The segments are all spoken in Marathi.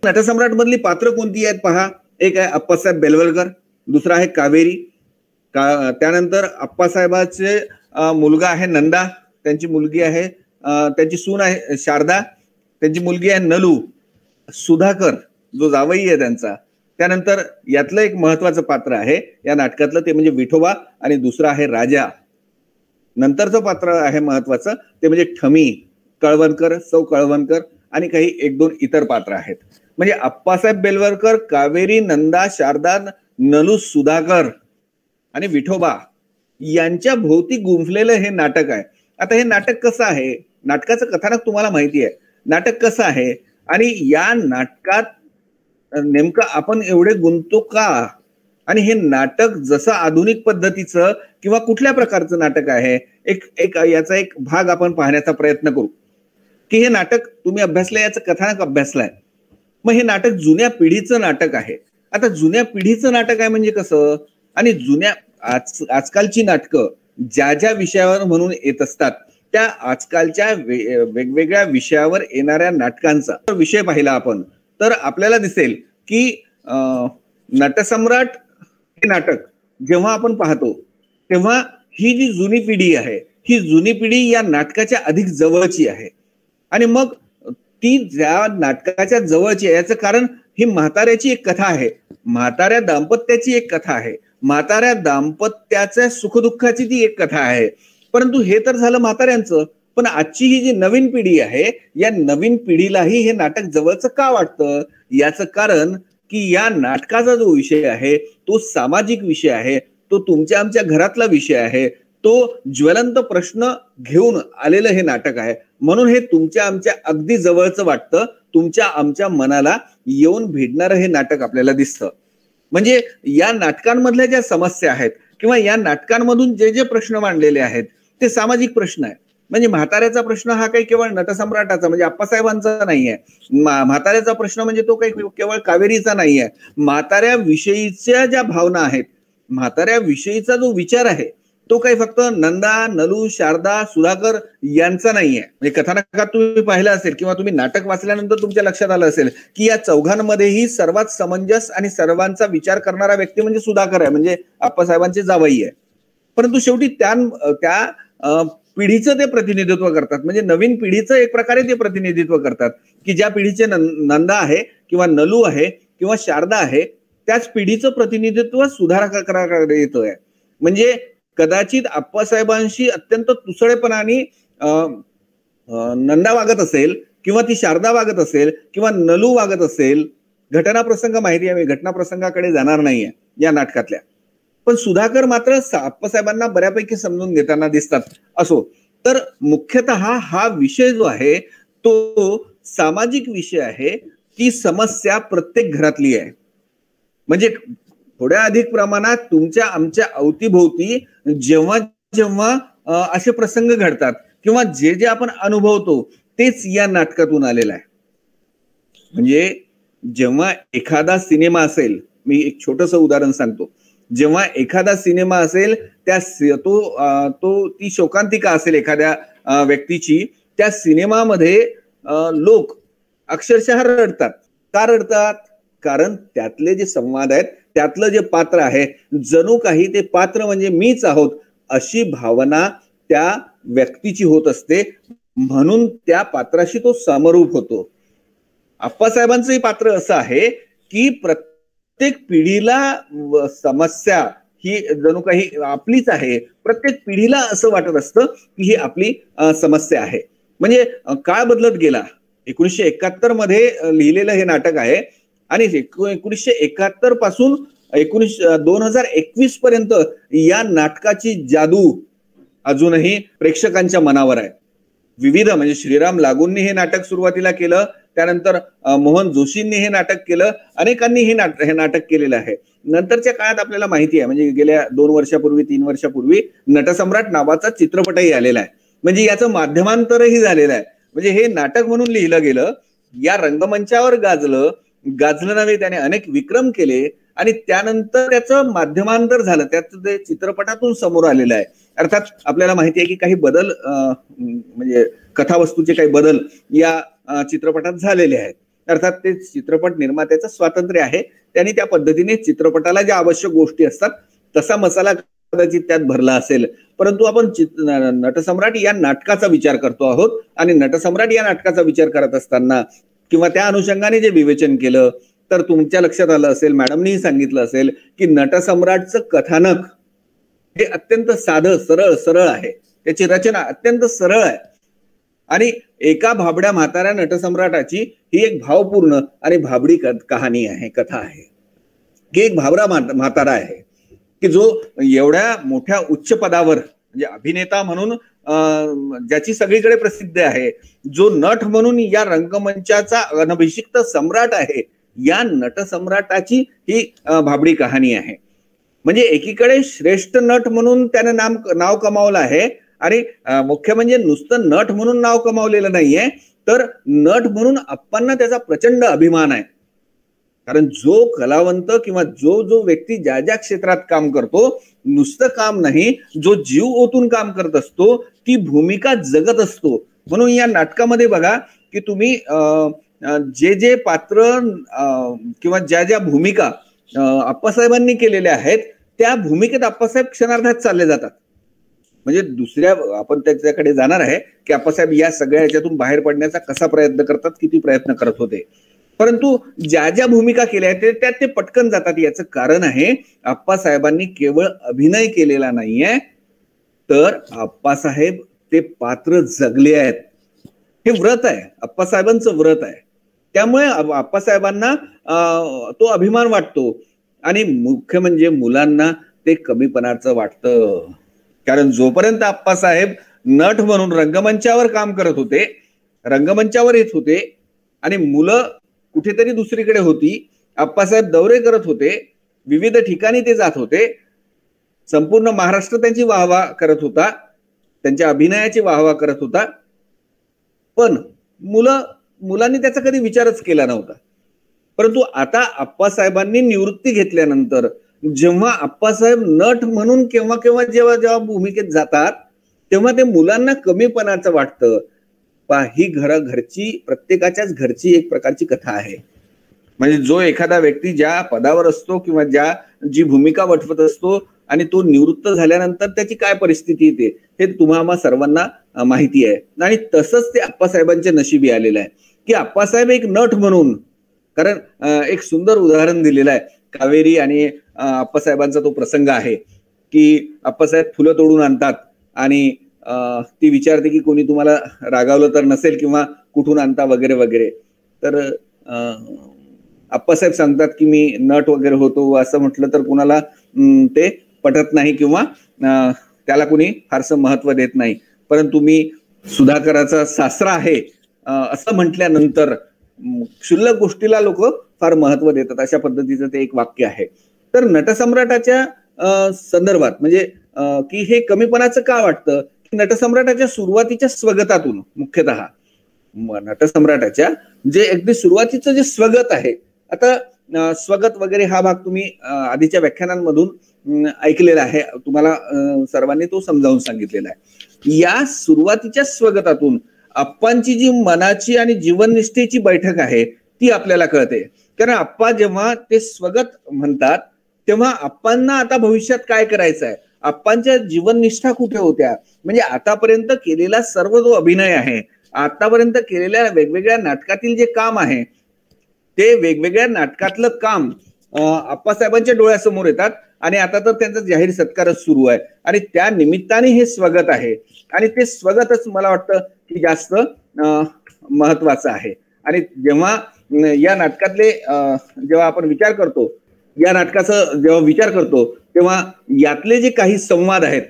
नटसम्राट मधली पात्र कोणती आहेत पहा. एक आहे अप्पासाहेब बेलवलकर, दुसरा आहे कावेरी, त्यानंतर अप्पासाहेबाचे मुलगा आहे नंदा, त्यांची मुलगी आहे, त्यांची सून आहे शारदा, त्यांची मुलगी आहे नलू, सुधाकर जो जावई आहे त्यांचा. त्यानंतर यातलं एक महत्वाचं पात्र आहे या नाटकातलं ते म्हणजे विठोबा, आणि दुसरं आहे राजा. नंतरचं पात्र आहे महत्वाचं ते म्हणजे ठमी, कळवणकर, सौ कळवणकर आणि काही एक दोन इतर पात्र आहेत. म्हणजे अप्पासाहेब बेलवलकर, कावेरी, नंदा, शारदा, नलू, सुधाकर आणि विठोबा यांच्या भोवती गुंफलेलं हे नाटक आहे. आता हे नाटक कसं आहे, नाटकाचं कथानक तुम्हाला माहिती आहे, नाटक कसं आहे आणि या नाटकात नेमकं आपण एवढे गुंततो का, आणि हे नाटक जसं आधुनिक पद्धतीचं किंवा कुठल्या प्रकारचं नाटक आहे, एक याचा एक भाग आपण पाहण्याचा प्रयत्न करू की हे नाटक तुम्ही अभ्यासलंय, याचं कथानक अभ्यासलंय. मग हे नाटक जुन्या पिढीचं नाटक आहे. आता जुन्या पिढीचं नाटक आहे म्हणजे कसं, आणि आजकालची नाटकं ज्या ज्या विषयावर म्हणून येत असतात त्या आजकालच्या वेगवेगळ्या विषयावर येणाऱ्या नाटकांचा विषय पाहिला आपण तर आपल्याला दिसेल की नटसम्राट हे नाटक जेव्हा आपण पाहतो तेव्हा ही जी जुनी पिढी आहे, ही जुनी पिढी या नाटकाच्या अधिक जवळची आहे. आणि मग ती ज्या नाटकाच्या जवळची आहे याचं कारण ही म्हाताऱ्याची एक कथा आहे, म्हाताऱ्या दाम्पत्याची एक कथा आहे, म्हाताऱ्या दाम्पत्याच्या सुखदुःखाची ती एक कथा आहे. परंतु हे तर झालं म्हाताऱ्यांचं, पण आजची ही जी नवीन पिढी आहे या नवीन पिढीलाही हे नाटक जवळचं का वाटतं, याचं कारण की या नाटकाचा जो विषय आहे तो सामाजिक विषय आहे, तो तुमच्या आमच्या घरातला विषय आहे, तो ज्वलंत प्रश्न घेऊन आलेलं हे नाटक आहे. म्हणून हे तुमच्या आमच्या अगदी जवळचं वाटतं, तुमच्या आमच्या मनाला येऊन भेटणारं हे नाटक आपल्याला दिसतं. म्हणजे या नाटकांमधल्या ज्या समस्या आहेत किंवा या नाटकांमधून जे जे प्रश्न मांडलेले आहेत ते सामाजिक प्रश्न आहे. म्हणजे म्हाताऱ्याचा प्रश्न हा काही केवळ नटसम्राटाचा म्हणजे अप्पासाहेबांचा नाहीये, म्हाताऱ्याचा प्रश्न म्हणजे तो काही केवळ कावेरीचा नाहीये. म्हाताऱ्या विषयीच्या ज्या भावना आहेत, म्हाताऱ्या विषयीचा जो विचार आहे तो काही फक्त नंदा, नलू, शारदा, सुधाकर यांचा नाहीये. म्हणजे कथानकात तुम्ही पाहिलं असेल किंवा तुम्ही नाटक वाचल्यानंतर तुमच्या लक्षात आलं असेल की या चौघांमध्येही सर्वात समंजस आणि सर्वांचा विचार करणारा व्यक्ती म्हणजे सुधाकर आहे, म्हणजे अप्पासाहेबांचे जावई आहे. परंतु शेवटी त्या पिढीचं ते प्रतिनिधित्व करतात, म्हणजे नवीन पिढीचं एक प्रकारे ते प्रतिनिधित्व करतात की ज्या पिढीचे नंदा आहे किंवा नलू आहे किंवा शारदा आहे त्याच पिढीचं प्रतिनिधित्व सुधारकाकडे येतोय. म्हणजे कदाचित अप्पासाहेबांशी अत्यंत तुसळेपणाने नंदा वागत असेल किंवा ती शारदा वागत असेल किंवा नलू वागत असेल, घटना प्रसंग माहिती आहे, घटना प्रसंगाकडे जाणार नाहीये या नाटकातल्या, पण सुधाकर मात्र अप्पासाहेबांना बऱ्यापैकी समजून घेताना दिसतात. असो, तर मुख्यतः हा विषय जो आहे तो सामाजिक विषय आहे, ती समस्या प्रत्येक घरातली आहे. म्हणजे थोड्या अधिक प्रमाणात तुमच्या आमच्या अवतीभोवती जेव्हा जेव्हा असे प्रसंग घडतात किंवा जे जे आपण अनुभवतो तेच या नाटकातून आलेलं आहे. म्हणजे जेव्हा एखादा सिनेमा असेल, मी एक छोटंसं उदाहरण सांगतो, जेव्हा एखादा सिनेमा असेल ती शोकांतिका असेल एखाद्या व्यक्तीची, त्या सिनेमामध्ये लोक अक्षरशः रडतात. का रडतात? कारण त्यातले जे संवाद आहेत, त्यातलं जे पात्र आहे, जणू काही ते पात्र म्हणजे मीच आहोत अशी भावना त्या व्यक्तीची होत असते, म्हणून त्या पात्राशी तो समरूप होतो. अप्पासाहेबांचंही पात्र असं आहे की प्रत्येक पिढीला समस्या ही जणू काही आपलीच आहे, प्रत्येक पिढीला असं वाटत असतं की ही आपली समस्या आहे. म्हणजे काळ बदलत गेला, 1971 मध्ये लिहिलेलं हे नाटक आहे आणि 1971 पासून 2021 पर्यंत या नाटकाची जादू अजूनही प्रेक्षकांच्या मनावर आहे. विविध म्हणजे श्रीराम लागूंनी हे नाटक सुरुवातीला केलं, त्यानंतर मोहन जोशींनी हे नाटक केलं, अनेकांनी हे नाटक केलेलं आहे. नंतरच्या काळात आपल्याला माहिती आहे, म्हणजे गेल्या 2 वर्षापूर्वी 3 वर्षापूर्वी नटसम्राट नावाचा चित्रपटही आलेला आहे, म्हणजे याचं माध्यमांतरही झालेलं आहे. म्हणजे हे नाटक म्हणून लिहिलं गेलं, या रंगमंचावर गाजलं नव्हे, त्याने अनेक विक्रम केले आणि त्यानंतर त्याचं माध्यमांतर झालं, त्याचं ते चित्रपटातून समोर आलेलं आहे. अर्थात आपल्याला माहिती आहे की काही बदल म्हणजे कथावस्तूचे काही बदल या चित्रपटात झालेले आहेत. अर्थात ते चित्रपट निर्मात्याचं स्वातंत्र्य आहे, त्यांनी त्या पद्धतीने चित्रपटाला ज्या आवश्यक गोष्टी असतात तसा मसाला कदाचित त्यात भरला असेल. परंतु आपण नटसम्राट या नाटकाचा विचार करतो आहोत आणि नटसम्राट या नाटकाचा विचार करत असताना किंवा त्या अनुषंगाने जे विवेचन केलं तर तुमच्या लक्षात आलं असेल, मॅडमनीही सांगितलं असेल की नटसम्राटचं कथानक हे अत्यंत साधं सरळ आहे, त्याची रचना अत्यंत सरळ आहे आणि एका भाबड्या म्हाताऱ्या नटसम्राटाची ही एक भावपूर्ण आणि भाबडी कहाणी आहे, कथा आहे की एक भाबडा म्हातारा आहे की जो एवढ्या मोठ्या उच्च पदावर म्हणजे अभिनेता म्हणून ज्याची सगळीकडे प्रसिद्ध आहे, जो नट म्हणून या रंगमंचाचा अनभिषिक्त सम्राट आहे, या नटसम्राटाची ही भाबडी कहाणी आहे. म्हणजे एकीकडे श्रेष्ठ नट म्हणून त्याने नाव कमावलं आहे आणि मुख्य म्हणजे नुसतं नट म्हणून नाव कमावलेलं नाहीये, तर नट म्हणून आप्पांना त्याचा प्रचंड अभिमान आहे. कारण जो कलावंत किंवा जो व्यक्ती ज्या ज्या क्षेत्रात काम करतो, नुसतं काम नाही, जो जीव ओतून काम करत असतो, ती भूमिका जगत असतो. म्हणून या नाटकामध्ये बघा की तुम्ही जे पात्र किंवा ज्या भूमिका आप्पासाहेबांनी केलेल्या आहेत त्या भूमिकेत आप्पासाहेब क्षणार्धात चालले जातात. म्हणजे दुसऱ्या आपण त्याच्याकडे जाणार आहे की आप्पासाहेब या सगळ्या ह्याच्यातून बाहेर पडण्याचा कसा प्रयत्न करतात, किती प्रयत्न करत होते, परंतु ज्या भूमिका केल्या आहेत त्यात ते पटकन जातात. याचं कारण आहे आप्पासाहेबांनी केवळ अभिनय केलेला नाहीये, तर आप्पासाहेब ते पात्र जगले आहेत. हे व्रत आहे, आप्पासाहेबांचं व्रत आहे. त्यामुळे आप्पासाहेबांना तो अभिमान वाटतो आणि मुख्य म्हणजे मुलांना ते कमीपणाचं वाटतं. कारण जोपर्यंत आप्पासाहेब नट म्हणून रंगमंचावर काम करत होते, रंगमंचावर येत होते आणि मुलं कुठेतरी दुसरीकडे होती, आप्पासाहेब दौरे करत होते, विविध ठिकाणी ते जात होते, संपूर्ण महाराष्ट्र त्यांची वाहवा करत होता, त्यांच्या अभिनयाची वाहवा करत होता, पण मुलांनी त्याचा कधी विचारच केला नव्हता. परंतु आता आप्पासाहेबांनी निवृत्ती घेतल्यानंतर जेव्हा आप्पासाहेब नट म्हणून केव्हा जेव्हा भूमिकेत जातात तेव्हा ते मुलांना कमीपणाचं वाटतं. ही घरची प्रत्येकाच्याच घरची एक प्रकारची कथा आहे. म्हणजे जो एखादा व्यक्ती ज्या पदावर असतो किंवा जी भूमिका वठवत असतो आणि तो निवृत्त झाल्यानंतर त्याची काय परिस्थिती येते हे तुम्हाला सर्वांना माहिती आहे. आणि तसंच ते आप्पासाहेबांच्या नशिबी आलेलं आहे की आप्पासाहेब एक नट म्हणून, कारण एक सुंदर उदाहरण दिलेलं आहे कावेरी आणि आप्पासाहेबांचा तो प्रसंग आहे की आप्पासाहेब फुलं तोडून आणतात आणि ती विचारते की कोणी तुम्हाला रागावलं तर नसेल किंवा कुठून आणता वगैरे वगैरे, तर आप्पासाहेब सांगतात की मी नट वगैरे होतो. असं म्हटलं तर कुणाला ते पटत नाही किंवा त्याला कुणी फारसं महत्व देत नाही. परंतु मी सुधाकराचा सासरा आहे असं म्हटल्यानंतर क्षुल्लक गोष्टीला लोक फार महत्व देतात, अशा पद्धतीचं ते एक वाक्य आहे. तर नटसम्राटाच्या संदर्भात म्हणजे की हे कमीपणाचं का वाटतं की नटसम्राटाच्या सुरुवातीच्या स्वगतातून, मुख्यतः नटसम्राटाच्या जे अगदी सुरुवातीचं जे स्वगत आहे, आता स्वगत वगैरे हा भाग तुम्ही आधीच्या व्याख्यानांमधून ऐकलेला आहे, तुम्हाला सर्वांनी तो समजावून सांगितलेला आहे. या सुरुवातीच्या स्वगतातून आप्पांची जी मनाची आणि जीवननिष्ठेची बैठक आहे ती आपल्याला कळते. कारण आप्पा जेव्हा ते स्वगत म्हणतात तेव्हा आप्पांना आता भविष्यात काय करायचं आहे, आप्पांच्या जीवननिष्ठा कुठे होत्या, म्हणजे आतापर्यंत केलेला सर्व जो अभिनय आहे, आतापर्यंत केलेल्या वेगवेगळ्या नाटकातील जे काम आहे, ते वेगवेगळ्या नाटकातलं काम आप्पासाहेबांच्या डोळ्यासमोर येतात आणि आता तर त्यांचा जाहीर सत्कारच सुरू आहे आणि त्या निमित्ताने हे स्वगत आहे आणि ते स्वगतच मला वाटतं की जास्त महत्वाचं आहे. आणि जेव्हा या नाटकातले जेव्हा आपण विचार करतो, या नाटकाचा जेव्हा विचार करतो तेव्हा यातले जे काही संवाद आहेत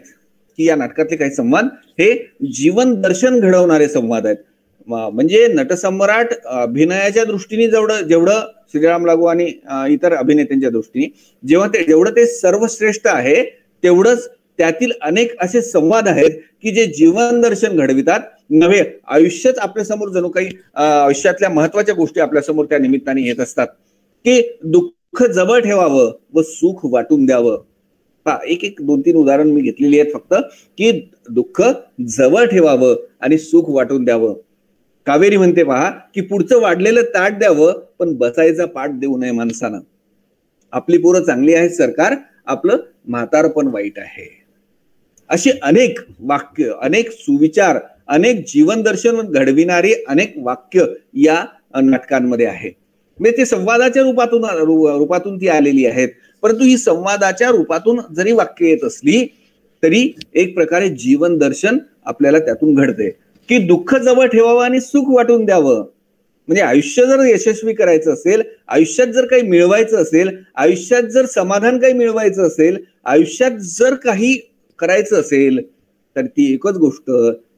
की या नाटकातले काही संवाद हे जीवन दर्शन घडवणारे संवाद आहेत. म्हणजे नटसम्राट अभिनयाच्या दृष्टीने जेवढं श्रीराम लागू आणि इतर अभिनेत्यांच्या दृष्टीने जेवढं ते सर्वश्रेष्ठ आहे, तेवढंच त्यातील अनेक असे संवाद आहेत की जे जीवन दर्शन घडवितात. नव्हे, आयुष्यच आपल्यासमोर जणू काही आयुष्यातल्या महत्वाच्या गोष्टी आपल्यासमोर त्या निमित्ताने येत असतात की दुःख जवळ ठेवावं व सुख वाटून द्यावं. एक 2-3 उदाहरण मी घेतलेली आहेत फक्त, की दुःख जवळ ठेवावं आणि सुख वाटून द्यावं. कावेरी म्हणते पहा की पुढचं वाढलेलं ताट द्यावं पण बसायचा पाठ देऊ नये माणसानं. आपली पोरं चांगली आहेत सरकार, आपलं म्हातारपण वाईट आहे. अशी अनेक वाक्य, अनेक सुविचार, अनेक जीवन दर्शन घडविणारी अनेक वाक्य या नाटकांमध्ये आहे. म्हणजे ते संवादाच्या रूपातून ती आलेली आहेत. परंतु ही संवादाच्या रूपातून जरी वाक्य येत असली तरी एक प्रकारे जीवन दर्शन आपल्याला त्यातून घडते की दुःख जवळ ठेवावं आणि सुख वाटून द्यावं. म्हणजे आयुष्य जर यशस्वी करायचं असेल, आयुष्यात जर काही मिळवायचं असेल, आयुष्यात जर समाधान काही मिळवायचं असेल, आयुष्यात जर काही करायचं असेल तर ती एकच गोष्ट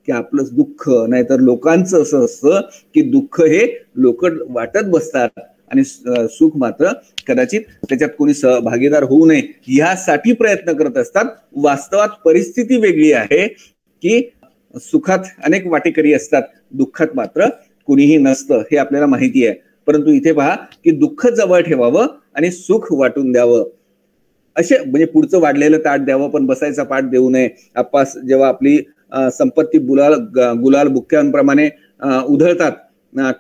की आपलं दुःख, नाहीतर लोकांचं असं असतं की दुःख हे लोक वाटत बसतात आणि सुख मात्र कदाचित त्याच्यात कोणी सहभागीदार होऊ नये यासाठी प्रयत्न करत असतात. वास्तवात परिस्थिती वेगळी आहे की सुखात अनेक वाटेकरी असतात, दुःखात मात्र कुणीही नसतं हे आपल्याला माहिती आहे. परंतु इथे पहा की दुःख जवळ ठेवावं आणि सुख वाटून द्यावं. असे म्हणजे पुढचं वाढलेलं ताट द्यावं पण बसायचा पाठ देऊ नये. आप्पा जेव्हा आपली संपत्ती गुलाल बुक्क्यांप्रमाणे उधळतात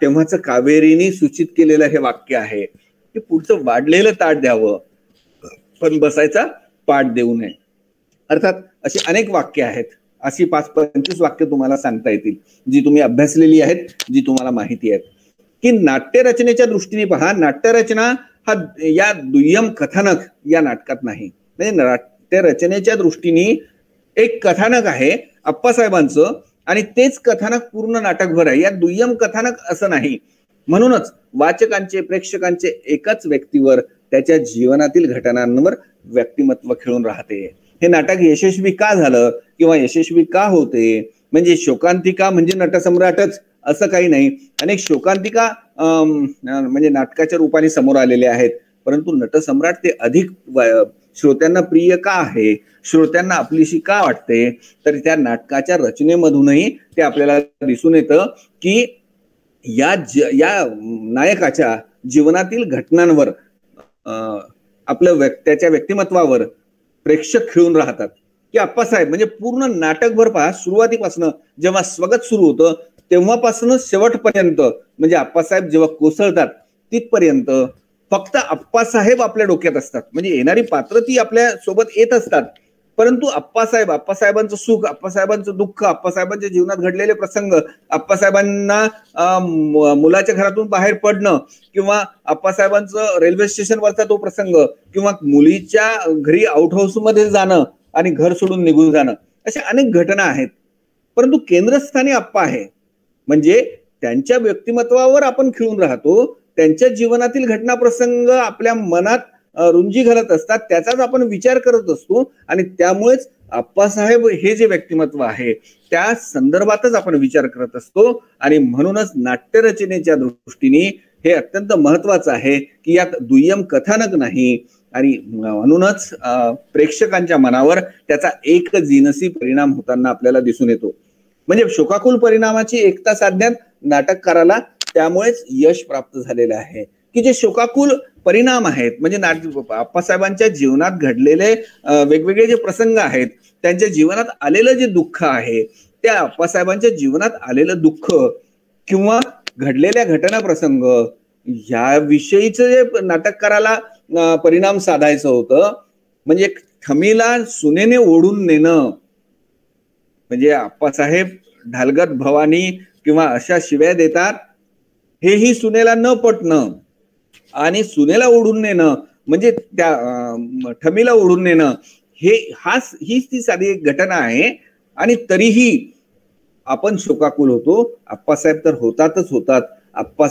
तेव्हाच कावेरीने सूचित केलेलं हे वाक्य आहे की पुढचं वाढलेलं ताट द्यावं पण बसायचा पाठ देऊ नये. अर्थात अशी अनेक वाक्य आहेत, अशी 5-25 वाक्य तुम्हाला सांगता येतील जी तुम्ही अभ्यासलेली आहेत, जी तुम्हाला माहिती आहेत. की नाट्यरचनेच्या दृष्टीने पहा, नाट्यरचना हा या दुय्यम कथानक या नाटकात नाही. म्हणजे नाट्यरचनेच्या दृष्टीने एक कथानक आहे अप्पासाहेबांचं आणि तेच कथानक पूर्ण नाटकभर आहे. या दुय्यम कथानक असं नाही. म्हणूनच वाचकांचे, प्रेक्षकांचे एकाच व्यक्तीवर, त्याच्या जीवनातील घटनांवर व्यक्तिमत्व खेळून राहते. हे नाटक यशस्वी का झालं किंवा यशस्वी का होते, म्हणजे शोकांतिका म्हणजे नटसम्राटच असं काही नाही. अनेक शोकांतिका म्हणजे नाटकाच्या रूपाने समोर आलेले आहेत, परंतु नटसम्राट ते अधिक श्रोत्यांना प्रिय का आहे, श्रोत्यांना आपलीशी का वाटते, तर त्या नाटकाच्या रचनेमधूनही ते आपल्याला दिसून येतं की या नायकाच्या जीवनातील घटनांवर, आपलं त्याच्या व्यक्तिमत्वावर प्रेक्षक खेळून राहतात. की अप्पासाहेब म्हणजे पूर्ण नाटकभर पहा, सुरुवातीपासून जेव्हा स्वगत सुरू होतं तेव्हापासून शेवटपर्यंत, म्हणजे अप्पासाहेब जेव्हा कोसळतात तिथपर्यंत फक्त अप्पासाहेब आपल्या डोक्यात असतात. म्हणजे येणारी पात्र ती आपल्या सोबत येत असतात, परंतु अप्पासाहेबांचं सुख, अप्पासाहेबांचं दुःख, अप्पासाहेबांच्या जीवनात घडलेले प्रसंग, अप्पासाहेबांना मुलाच्या घरातून बाहेर पडणं किंवा अप्पासाहेबांचं रेल्वे स्टेशनवरचा तो प्रसंग किंवा मुलीच्या घरी आउट हाऊस मध्ये जाणं आणि घर सोडून निघून जाणं, अशा अनेक घटना आहेत. परंतु केंद्रस्थानी अप्पा आहे. म्हणजे त्यांच्या व्यक्तिमत्वावर आपण खिळून राहतो, त्यांच्या जीवनातील घटना प्रसंग आपल्या मनात रुंजी घालत असतात, त्याचाच आपण विचार करत असतो आणि त्यामुळेच अप्पासाहेब हे जे व्यक्तिमत्व आहे त्या संदर्भातच आपण विचार करत असतो. आणि म्हणूनच नाट्यरचनेच्या दृष्टीने हे अत्यंत महत्वाचं आहे की यात दुय्यम कथानक नाही आणि म्हणूनच प्रेक्षकांच्या मनावर त्याचा एक जिनसी परिणाम होताना आपल्याला दिसून येतो. म्हणजे शोकाकुल परिणामाची एकता साधण्यात नाटककाराला त्यामुळेच यश प्राप्त झालेलं आहे की जे शोकाकुल परिणाम आहेत, म्हणजे अप्पासाहेबांच्या जीवनात घडलेले वेगवेगळे जे प्रसंग आहेत, त्यांच्या जीवनात आलेलं जे दुःख आहे, त्या अप्पासाहेबांच्या जीवनात आलेलं दुःख किंवा घडलेल्या घटना प्रसंग याविषयीचं जे नाटककाराला परिणाम साधायचं होतं, म्हणजे थमीला सुनेने ओढून नेणं, म्हणजे अप्पासाहेब ढालगत भवानी किंवा अशा शिव्या देतात, हेही सुनेला न पटणं आणि सुनेला ओढून नेणं, म्हणजे त्या ठमीला ओढून नेणं, हीच ती साधी एक घटना आहे. आणि तरीही आपण शोकाकुल होतो. अप्पासाहेब तर होतातच होतात.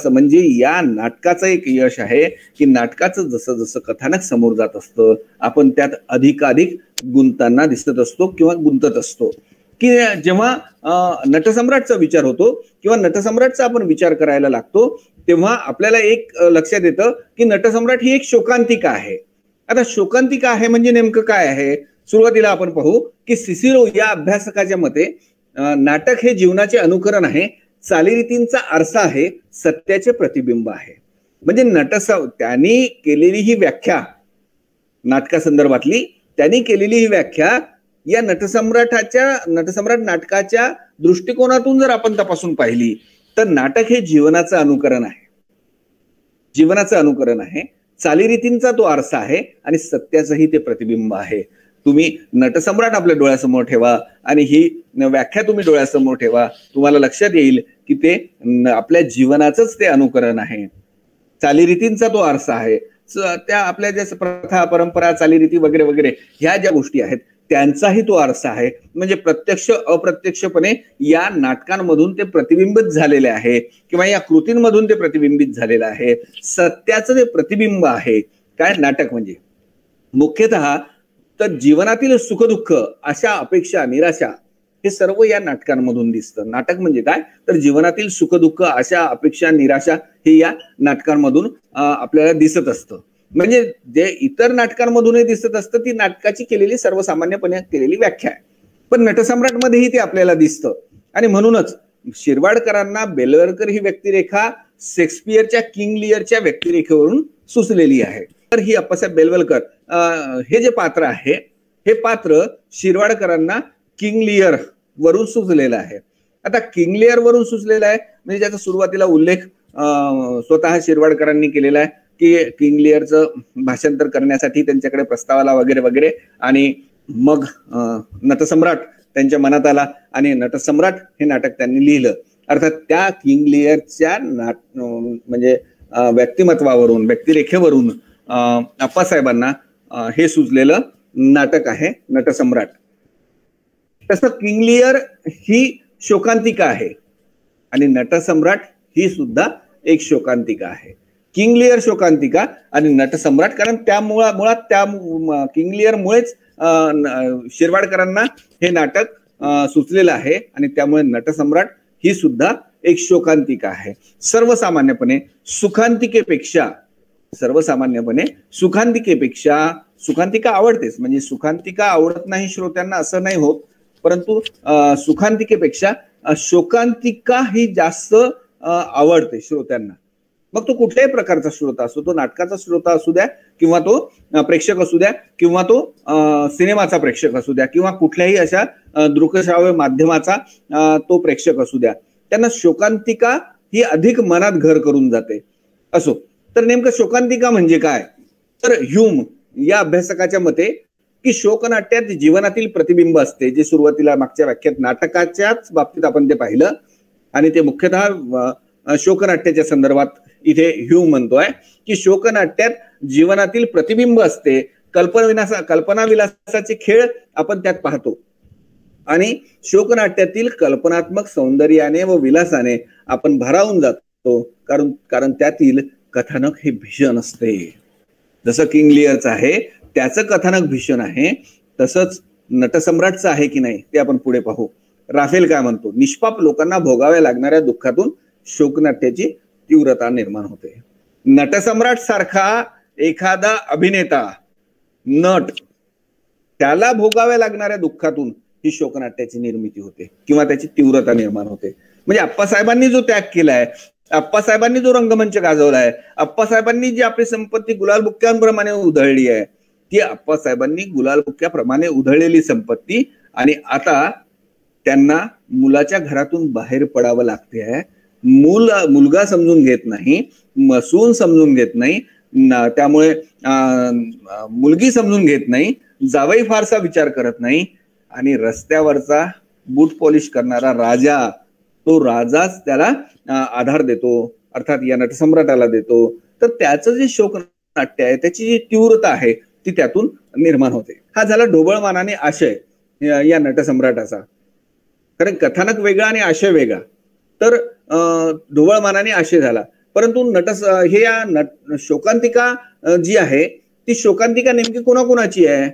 म्हणजे या नाटकाचं एक यश आहे की नाटकाचं जसं जसं कथानक समोर जात असतं आपण त्यात अधिकाधिक गुंतांना दिसत असतो किंवा गुंतत असतो. की जेव्हा नटसम्राटचा विचार होतो किंवा नटसम्राटचा आपण विचार करायला लागतो तेव्हा आपल्याला एक लक्षात येतं की नटसम्राट ही एक शोकांतिका आहे. आता शोकांतिका आहे म्हणजे नेमकं काय आहे? सुरुवातीला आपण पाहू की सिसिरो या अभ्यासकाच्या मते नाटक हे जीवनाचे अनुकरण आहे, चालीरीतींचा आरसा आहे, सत्याचे प्रतिबिंब आहे. म्हणजे त्यांनी केलेली ही व्याख्या, नाटकासंदर्भातली त्यांनी केलेली ही व्याख्या या नटसम्राट नाटकाच्या दृष्टिकोनातून जर आपण तपासून पाहिली तर नाटक हे जीवनाचं अनुकरण आहे, जीवनाचं अनुकरण आहे, चालीरीतींचा तो आरसा आहे आणि सत्याचंही ते प्रतिबिंब आहे. तुम्ही नटसम्राट आपल्या डोळ्यासमोर ठेवा आणि ही व्याख्या तुम्ही डोळ्यासमोर ठेवा, तुम्हाला लक्षात येईल की ते आपल्या जीवनाचंच ते अनुकरण आहे, चालीरीतींचा तो आरसा आहे. त्या आपल्या ज्या प्रथा परंपरा चालीरीती वगैरे वगैरे ह्या ज्या गोष्टी आहेत त्यांचाही तो आरसा आहे. म्हणजे प्रत्यक्ष अप्रत्यक्षपणे या नाटकांमधून ते प्रतिबिंबित झालेले आहे किंवा या कृतींमधून ते प्रतिबिंबित झालेलं आहे. सत्याचं ते प्रतिबिंब आहे काय नाटक म्हणजे. मुख्यतः तर जीवनातील सुखदुःख, आशा अपेक्षा निराशा हे सर्व या नाटकांमधून दिसतं. नाटक म्हणजे काय तर जीवनातील सुखदुःख आशा अपेक्षा निराशा हे या नाटकांमधून आपल्याला दिसत असतं. म्हणजे जे इतर नाटकांमधूनही दिसत असतं ती नाटकाची केलेली सर्वसामान्यपणे केलेली व्याख्या आहे, पण नटसम्राटमध्येही ते आपल्याला दिसतं. आणि म्हणूनच शिरवाडकरांना बेलवलकर ही व्यक्तिरेखा शेक्सपियरच्या किंग लिअरच्या व्यक्तिरेखेवरून सुचलेली आहे. तर ही अप्पासाहेब बेलवलकर हे जे पात्र आहे हे पात्र शिरवाडकरांना किंग लिअर वरून सुचलेलं आहे. आता किंग लिअर वरून सुचलेलं आहे म्हणजे ज्याचा सुरुवातीला उल्लेख स्वतः शिरवाडकरांनी केलेला आहे की किंग लिअरचं भाषांतर करण्यासाठी त्यांच्याकडे प्रस्ताव आला वगैरे वगैरे आणि मग नटसम्राट त्यांच्या मनात आला आणि नटसम्राट हे नाटक त्यांनी लिहिलं. अर्थात त्या किंग लिअरच्या म्हणजे व्यक्तिमत्वावरून व्यक्तिरेखेवरून अप्पासाहेबांना हे सुचलेलं नाटक आहे नटसम्राट. तसं किंग लिअर ही शोकांतिका आहे आणि नटसम्राट ही सुद्धा एक शोकांतिका आहे. किंग लिअर शोकांतिका आणि नटसम्राट, कारण त्या मुळात त्या किंग लिअर मुळेच शिरवाडकरांना हे नाटक सुचलेलं आहे आणि त्यामुळे नटसम्राट ही सुद्धा एक शोकांतिका आहे. सर्वसामान्यपणे सुखांतिका आवडतेच, म्हणजे सुखांतिका आवडत नाही श्रोत्यांना असं नाही होत, परंतु सुखांतिकेपेक्षा शोकांतिका ही जास्त आवडते श्रोत्यांना. मग तो कुठल्याही प्रकारचा श्रोता असो, तो नाटकाचा श्रोता असू द्या किंवा तो प्रेक्षक असू द्या किंवा तो सिनेमाचा प्रेक्षक असू द्या किंवा कुठल्याही अशा दृकश्राव्य माध्यमाचा तो प्रेक्षक असू द्या, त्यांना शोकांतिका ही अधिक मनात घर करून जाते. असो तर नेमकं शोकांतिका म्हणजे काय तर ह्यूम या अभ्यासकाच्या मते की शोकनाट्यात जीवनातील प्रतिबिंब असते, जे सुरुवातीला मागच्या व्याख्यात नाटकाच्याच बाबतीत आपण ते पाहिलं आणि ते मुख्यतः शोकनाट्याच्या संदर्भात इथे ह्यूम म्हणतोय की शोकनाट्यात जीवनातील प्रतिबिंब असते, कल्पना विलासाचे खेळ आपण त्यात पाहतो आणि शोकनाट्यातील कल्पनात्मक सौंदर्याने व विलासाने आपण भारावून जातो, कारण त्यातील कथानक हे भीषण असते. जसं किंग लिअरचं आहे त्याचं कथानक भीषण आहे, तसंच नटसम्राटचं आहे की नाही ते आपण पुढे पाहू. राफेल काय म्हणतो, निष्पाप लोकांना भोगाव्या लागणाऱ्या दुःखातून शोकनाट्याची तीव्रता निर्माण होते. नटसम्राट सारखा एखादा अभिनेता नट त्याला भोगाव्या लागणाऱ्या दुःखातून ही शोकनाट्याची निर्मिती होते किंवा त्याची तीव्रता निर्माण होते. म्हणजे अप्पासाहेबांनी जो त्याग केलाय, अप्पासाहेबांनी जो रंगमंच गाजवलाय, अप्पासाहेबांनी जी आपली संपत्ती गुलालबुक्क्यांप्रमाणे उधळली आहे, ती अप्पासाहेबांनी गुलालबुक्क्याप्रमाणे उधळलेली संपत्ती आणि आता त्यांना मुलाच्या घरातून बाहेर पडावं लागते. मुलगा समजून घेत नाही, सून समजून घेत नाही, त्यामुळे मुलगी समजून घेत नाही, जावई फारसा विचार करत नाही आणि रस्त्यावरचा बूट पॉलिश करणारा राजा, तो राजाच त्याला आधार देतो, अर्थात या नटसम्राटाला देतो. तर त्याचं जे शोकनाट्य आहे त्याची जी तीव्रता आहे ती त्यातून निर्माण होते. हा झाला ढोबळमानाने आशय या नटसम्राटाचा, कारण कथानक वेगळा आणि आशय वेगळा. तर ढोबळमानाने आशय झाला, परंतु हे या शोकांतिका जी आहे ती शोकांतिका नेमकी कोणाकोणाची आहे.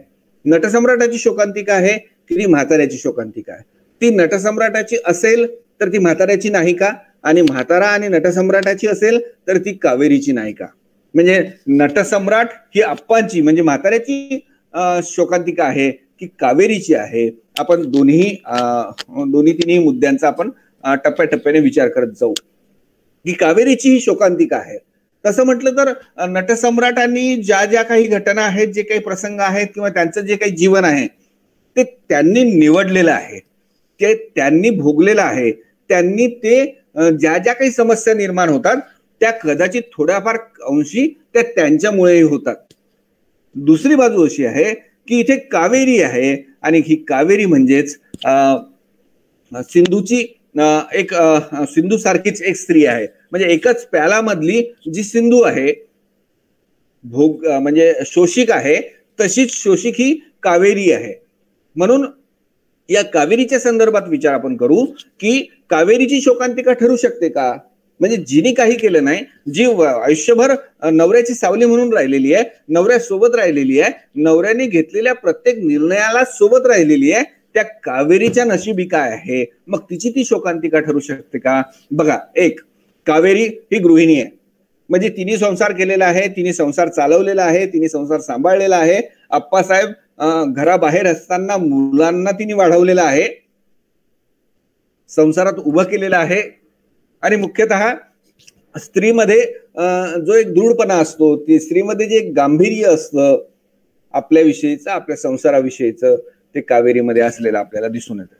नटसम्राटाची शोकांतिका आहे की ती म्हाताऱ्याची शोकांतिका आहे. ती नटसम्राटाची असेल तर ती म्हाताऱ्याची नाही का, आणि म्हातारा आणि नटसम्राटाची असेल तर ती कावेरीची नाही का. म्हणजे नटसम्राट ही अप्पांची म्हणजे म्हाताऱ्याची शोकांतिका आहे की कावेरीची आहे. आपण दोन्ही तिन्ही मुद्द्यांचा आपण टप्प्याटप्प्याने विचार करत जाऊ की कावेरीची ही शोकांतिका आहे. तसं म्हटलं तर नटसम्राटांनी ज्या ज्या काही घटना आहेत, जे काही प्रसंग आहेत किंवा त्यांचं जे काही जीवन आहे ते त्यांनी निवडलेलं आहे, ते त्यांनी भोगलेलं आहे, त्यांनी ते ज्या ज्या काही समस्या निर्माण होतात त्या कदाचित थोड्याफार अंशी त्या त्यांच्यामुळेही होतात. दुसरी बाजू अशी आहे की इथे कावेरी आहे आणि ही कावेरी म्हणजेच सिंधूची एक सिंधू सारखीच एक स्त्री आहे. म्हणजे एकच प्यालामधली जी सिंधू आहे, भोग म्हणजे शोषिक आहे, तशीच शोषिक ही कावेरी आहे. म्हणून या कावेरीच्या संदर्भात विचार आपण करू की कावेरीची शोकांतिका ठरू शकते का? म्हणजे जिने काही केलं नाही, जी आयुष्यभर नवऱ्याची सावली म्हणून राहिलेली आहे, नवऱ्यासोबत राहिलेली आहे, नवऱ्याने घेतलेल्या प्रत्येक निर्णयाला सोबत राहिलेली आहे, त्या कावेरीच्या नशिबी काय आहे? मग तिची ती शोकांतिका ठरू शकते का? बघा, एक, कावेरी ही गृहिणी आहे, म्हणजे तिने संसार केलेला आहे, तिने संसार चालवलेला आहे, तिने संसार सांभाळलेला आहे. आप्पासाहेब घराबाहेर असताना मुलांना तिने वाढवलेला आहे, संसारात उभं केलेलं आहे. आणि मुख्यतः स्त्रीमध्ये जो एक दृढपणा असतो, ती स्त्रीमध्ये जे एक गांभीर्य असतं आपल्याविषयीचं, आपल्या संसाराविषयीचं, ते कावेरीमध्ये असलेलं आपल्याला दिसून येतं.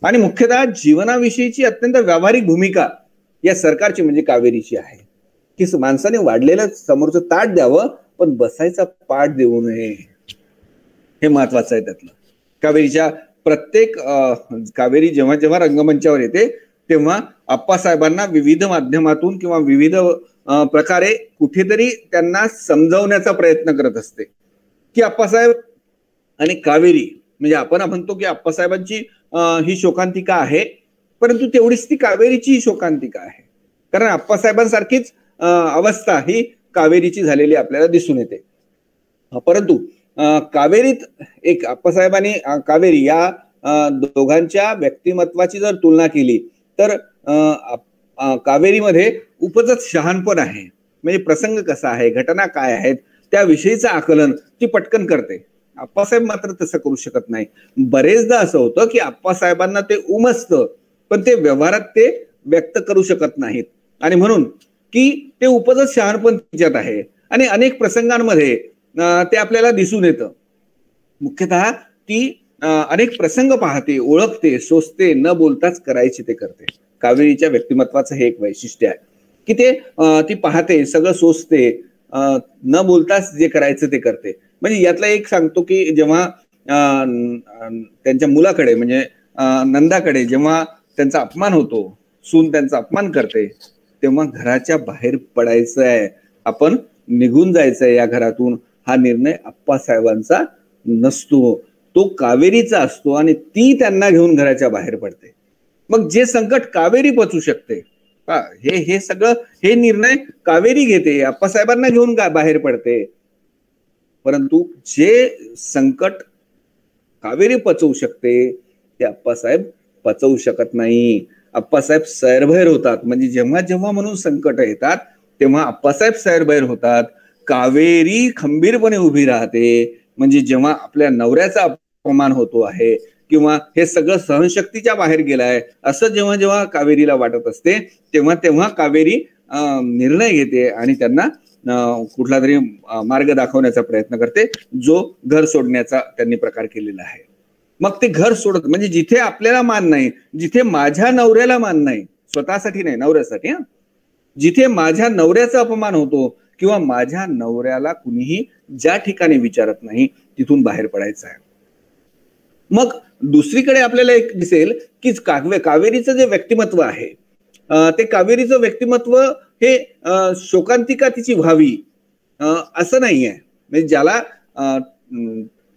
आणि मुख्यतः जीवनाविषयीची अत्यंत व्यावहारिक भूमिका या सरकारची म्हणजे कावेरीची आहे की माणसाने वाढलेलं समोरचं ताट द्यावं पण बसायचा पाठ देऊ नये, हे महत्वाचं आहे त्यातलं. कावेरीच्या प्रत्येक कावेरी जेव्हा जेव्हा रंगमंचावर येते तेव्हा आप्पासाहेबांना विविध माध्यमातून किंवा विविध प्रकारे कुठेतरी त्यांना समजावण्याचा प्रयत्न करत असते की आप्पासाहेब आणि कावेरी, म्हणजे आपण म्हणतो की आप्पासाहेबांची ही शोकांतिका आहे, परंतु तेवढीच ती कावेरीची शोकांतिका आहे. कारण आप्पासाहेबांसारखीच अवस्था ही कावेरीची झालेली आपल्याला दिसून येते. परंतु कावेरीत एक आप्पासाहेबांनी कावेरी या दोघांच्या व्यक्तिमत्वाची जर तुलना केली तर कावेरीमध्ये उपजत शहाणपण आहे. म्हणजे प्रसंग कसा आहे, घटना काय आहेत त्याविषयीचं आकलन ती पटकन करते. आप्पासाहेब मात्र तसं करू शकत नाही. बरेचदा असं होतं की आप्पासाहेबांना ते उमजतं पण ते व्यवहारात ते व्यक्त करू शकत नाहीत, आणि म्हणून की ते उपजत शहाणपण तिच्यात आहे. आणि अनेक प्रसंगांमध्ये ते आपल्याला दिसून येतं. मुख्यतः ती अनेक प्रसंग पाहते, ओळखते, सोसते, न बोलताच करायची ते करते. कावेरीच्या व्यक्तिमत्वाचं हे एक वैशिष्ट्य आहे की ते ती पाहते, सगळं सोसते, न बोलताच जे करायचं ते करते. म्हणजे यातला एक सांगतो की जेव्हा त्यांच्या मुलाकडे म्हणजे नंदाकडे जेव्हा त्यांचा अपमान होतो, सून त्यांचा अपमान करते, तेव्हा घराच्या बाहेर पडायचं आहे, आपण निघून जायचंय या घरातून, हा निर्णय आप्पासाहेबांचा नसतो, तो कावेरीचा असतो आणि ती त्यांना घेऊन घराच्या बाहेर पडते. मग जे संकट कावेरी पचू शकते, हे सगळं हे निर्णय कावेरी घेते, आप्पासाहेबांना घेऊन बाहेर पडते. परंतु जे संकट कावेरी पचवू शकते ते आप्पासाहेब पचवू शकत नाही. आप्पासाहेब सैरभैर होतात. म्हणजे जेव्हा जेव्हा म्हणून संकट येतात तेव्हा आप्पासाहेब सैरभैर होतात. कावेरी खंबीरपणे उभी राहते. म्हणजे जेव्हा आपल्या नवऱ्याचा अपमान होतो आहे किंवा हे सगळं सहनशक्तीच्या बाहेर गेलाय असं जेव्हा जेव्हा कावेरीला वाटत असते तेव्हा तेव्हा कावेरी निर्णय घेते आणि त्यांना कुठला तरी मार्ग दाखवण्याचा प्रयत्न करते, जो घर सोडण्याचा त्यांनी प्रकार केलेला आहे. मग ते घर सोडत म्हणजे जिथे आपल्याला मान नाही, जिथे माझ्या नवऱ्याला मान नाही, स्वतःसाठी नाही नवऱ्यासाठी, जिथे माझ्या नवऱ्याचा अपमान होतो किंवा माझ्या नवऱ्याला कुणीही ज्या ठिकाणी विचारत नाही तिथून बाहेर पडायचं आहे. मग दुसरीकडे आपल्याला एक दिसेल की कावेरीचं जे व्यक्तिमत्व आहे ते कावेरीचं व्यक्तिमत्व हे शोकांतिका तिची व्हावी असं नाहीये. म्हणजे ज्याला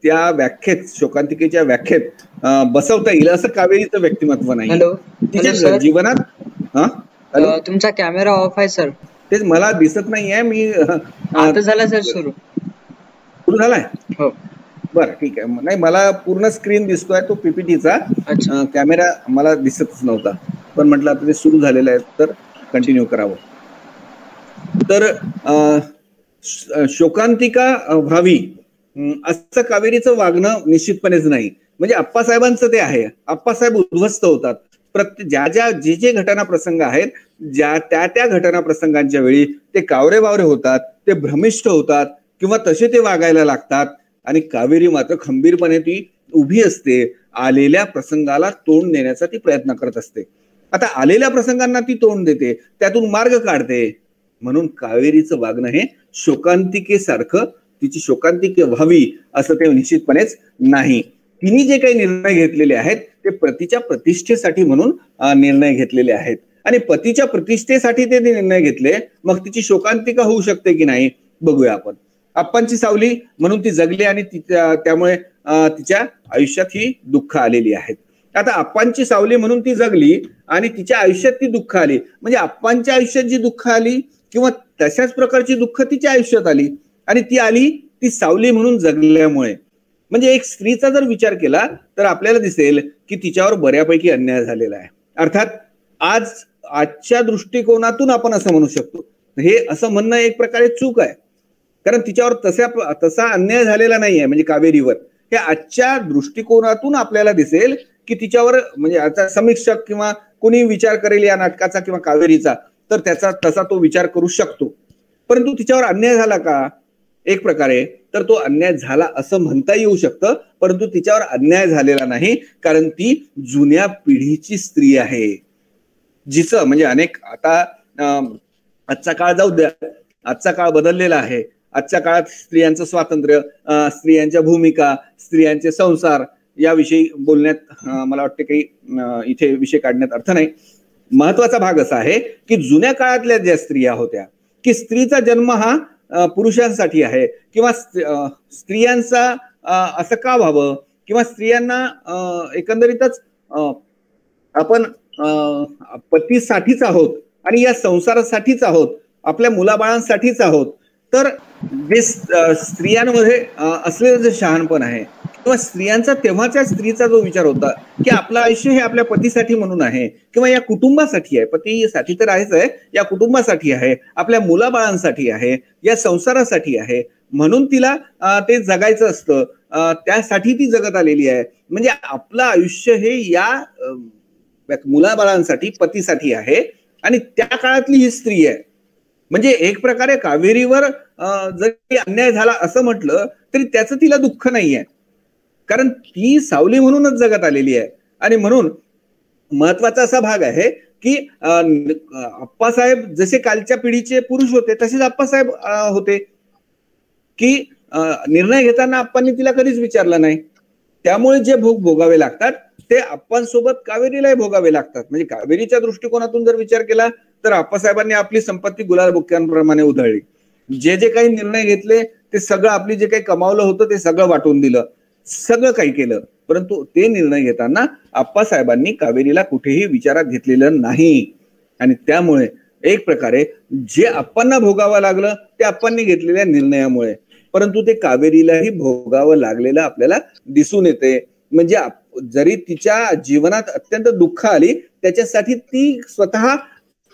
त्या व्याख्येत शोकांतिकेच्या व्याख्येत बसवता येईल असं कावेरीचं व्यक्तिमत्व नाही. तिच्या जीवनात तुमचा कॅमेरा ऑफ आहे सर. तेच मला दिसत नाहीये. मी आता झाला सर सुरू झालाय. हो बरं ठीक आहे. नाही मला पूर्ण स्क्रीन दिसतोय तो पीपीटीचा, कॅमेरा मला दिसतच नव्हता, पण म्हटलं आता ते सुरू झालेलं आहे तर कंटिन्यू करावं. तर शोकांतिका व्हावी असं कावेरीचं वागणं निश्चितपणेच नाही. म्हणजे आप्पासाहेबांचं ते आहे. आप्पासाहेब उद्ध्वस्त होतात. जे जे घटना प्रसंग आहेत त्या घटना प्रसंगांच्या वेळी ते कावरे बावरे होतात, ते भ्रमिष्ठ होतात किंवा तसे ते वागायला लागतात. आणि कावेरी मात्र खंबीरपणे ती उभी असते, आलेल्या प्रसंगाला तोंड देण्याचा ती प्रयत्न करत असते. आता आलेल्या प्रसंगांना ती तोंड देते, त्यातून मार्ग काढते. म्हणून कावेरीचं वागणं हे शोकांतिकेसारखं, तिची शोकांतिके व्हावी असं ते निश्चितपणेच नाही. तिने जे काही निर्णय घेतलेले आहेत ते पतीच्या प्रतिष्ठेसाठी म्हणून निर्णय घेतलेले आहेत आणि पतीच्या प्रतिष्ठेसाठी ते निर्णय घेतले. मग तिची शोकांतिका होऊ शकते की नाही बघूया आपण. आप्पांची सावली म्हणून ती जगली आणि त्यामुळे तिच्या आयुष्यात ही दुःख आलेली आहेत. आता आप्पांची सावली म्हणून ती जगली आणि तिच्या आयुष्यात ती दुःख आली, म्हणजे आप्पांच्या आयुष्यात जी दुःख आली किंवा तशाच प्रकारची दुःख तिच्या आयुष्यात आली आणि ती आली ती सावली म्हणून जगल्यामुळे. म्हणजे एक स्त्रीचा जर विचार केला तर आपल्याला दिसेल की तिच्यावर बऱ्यापैकी अन्याय झालेला आहे. अर्थात आजच्या दृष्टिकोनातून आपण असं म्हणू शकतो, हे असं म्हणणं एक प्रकारे चूक आहे, कारण तिच्यावर तसा अन्याय झालेला नाहीये. म्हणजे कावेरीवर हे आजच्या दृष्टिकोनातून आपल्याला दिसेल की तिच्यावर, म्हणजे आता समीक्षक किंवा कोणी विचार करेल या नाटकाचा किंवा कावेरीचा तर त्याचा तसा तो विचार करू शकतो. परंतु तिच्यावर अन्याय झाला का एक प्रकारे, तर तो अन्याय झाला असं म्हणता येऊ शकतं. परंतु तिच्यावर अन्याय झालेला नाही, कारण ती जुन्या पिढीची स्त्री आहे, जिचं म्हणजे अनेक आता आजचा काळ जाऊ द्या, आजचा काळ बदललेला आहे. आजच्या काळात स्त्रियांचं स्वातंत्र्य, स्त्रियांच्या भूमिका, स्त्रियांचे संसार याविषयी बोलण्यात मला वाटते काही इथे विषय काढण्यात अर्थ नाही. महत्वाचा भाग असा आहे की जुन्या काळातल्या ज्या स्त्रिया होत्या की स्त्रीचा जन्म हा पुरुषांसाठी आहे किंवा स्त्रियांचा असं का व्हावं किंवा स्त्रियांना एकंदरीतच आपण पतीसाठीच आहोत आणि या संसारासाठीच आहोत, आपल्या मुलाबाळांसाठीच आहोत. तर जे स्त्रियांमध्ये असलेलं जे शहाणपण आहे किंवा स्त्रियांचा तेव्हाच्या स्त्रीचा जो विचार होता की आपलं आयुष्य हे आपल्या पतीसाठी म्हणून आहे किंवा या कुटुंबासाठी आहे, पतीसाठी तर आहेच आहे, या कुटुंबासाठी आहे, आपल्या मुलाबाळांसाठी आहे, या संसारासाठी आहे, म्हणून तिला ते जगायचं असतं, त्यासाठी ती जगत आलेली आहे. म्हणजे आपलं आयुष्य हे या मुलाबाळांसाठी, पतीसाठी आहे आणि त्या काळातली ही स्त्री आहे. म्हणजे एक प्रकारे कावेरीवर जरी अन्याय झाला असं म्हटलं तरी त्याचं तिला दुःख नाहीये, कारण ती सावली म्हणूनच जगत आलेली आहे. आणि म्हणून महत्वाचा असा भाग आहे की आप्पासाहेब जसे कालच्या पिढीचे पुरुष होते तसेच आप्पासाहेब होते की निर्णय घेताना आप्पांनी तिला कधीच विचारलं नाही. त्यामुळे जे भोग भोगावे लागतात ते आप्पांसोबत कावेरीलाही भोगावे लागतात. म्हणजे कावेरीच्या दृष्टिकोनातून जर विचार केला तर आप्पासाहेबांनी आपली संपत्ती गुलालबुक्क्यांप्रमाणे उधळली. जे जे काही निर्णय घेतले ते सगळं, आपली जे काही कमावलं होतं ते सगळं वाटून दिलं, सगळं काही केलं. परंतु ते निर्णय घेताना आप्पासाहेबांनी कावेरीला कुठेही विचारात घेतलेलं नाही. आणि त्यामुळे एक प्रकारे जे आप्पांना भोगावं लागलं ते आप्पांनी घेतलेल्या निर्णयामुळे, परंतु ते कावेरीलाही भोगावं लागलेलं आपल्याला दिसून येते. म्हणजे जरी तिच्या जीवनात अत्यंत दुःख आली त्याच्यासाठी ती स्वतः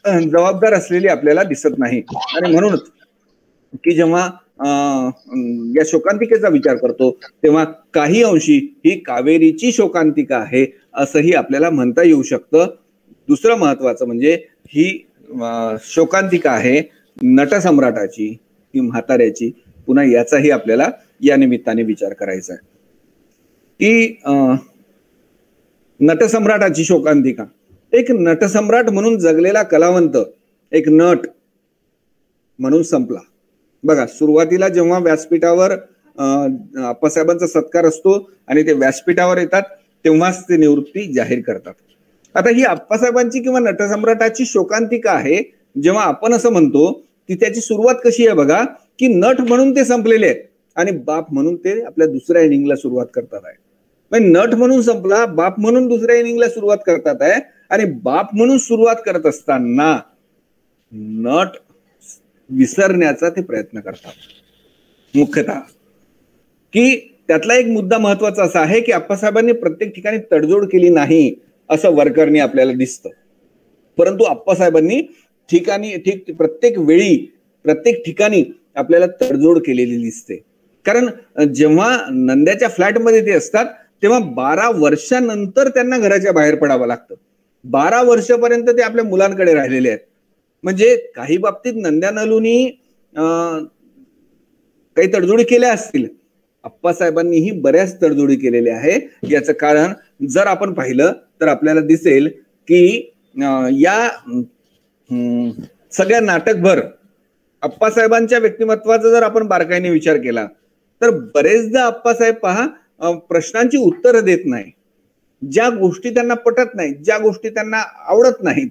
जबाबदार असलेली आपल्याला दिसत नाही. आणि म्हणूनच की जेव्हा या शोकांतिकेचा विचार करतो तेव्हा काही अंशी ही कावेरीची शोकांतिका आहे असंही आपल्याला म्हणता येऊ शकतं. दुसरं महत्वाचं म्हणजे ही शोकांतिका आहे नटसम्राटाची की म्हाताऱ्याची. पुन्हा याचाही आपल्याला या निमित्ताने विचार करायचा आहे की नटसम्राटाची शोकांतिका. एक नटसम्राट म्हणून जगलेला कलावंत एक नट म्हणून संपला. बघा, सुरुवातीला जेव्हा व्यासपीठावर आप्पासाहेबांचा सत्कार असतो आणि ते व्यासपीठावर येतात तेव्हाच ते निवृत्ती जाहीर करतात. आता ही आप्पासाहेबांची किंवा नटसम्राटाची शोकांतिका आहे. जेव्हा आपण असं म्हणतो ती त्याची सुरुवात कशी आहे बघा, की नट म्हणून ते संपलेले आहेत आणि बाप म्हणून ते आपल्या दुसऱ्या इनिंगला सुरुवात करतात आहे. म्हणजे नट म्हणून संपला, बाप म्हणून दुसऱ्या इनिंगला सुरुवात करतात आहे. आणि बाप म्हणून सुरुवात करत असताना नट विसरण्याचा ते प्रयत्न करतात मुख्यतः. की त्यातला एक मुद्दा महत्वाचा असा आहे की आप्पासाहेबांनी प्रत्येक ठिकाणी तडजोड केली नाही असं वरकरणी आपल्याला दिसतं, परंतु आप्पासाहेबांनी प्रत्येक वेळी प्रत्येक ठिकाणी आपल्याला तडजोड केलेली दिसते. कारण जेव्हा नंद्याच्या फ्लॅटमध्ये ते असतात तेव्हा 12 वर्षानंतर त्यांना घराच्या बाहेर पडावं लागतं. 12 वर्षापर्यंत ते आपल्या मुलांकडे राहिलेले आहेत. म्हणजे काही बाबतीत नंद्या नलूनी काही तडजोडी केल्या असतील, आप्पासाहेबांनीही बऱ्याच तडजोडी केलेल्या आहे. याचं कारण जर आपण पाहिलं तर आपल्याला दिसेल की या सगळ्या नाटकभर अप्पासाहेबांच्या व्यक्तिमत्वाचा जर आपण बारकाईने विचार केला तर बरेचदा अप्पासाहेब पहा प्रश्नांची उत्तरं देत नाही. ज्या गोष्टी त्यांना पटत नाहीत, ज्या गोष्टी त्यांना आवडत नाहीत,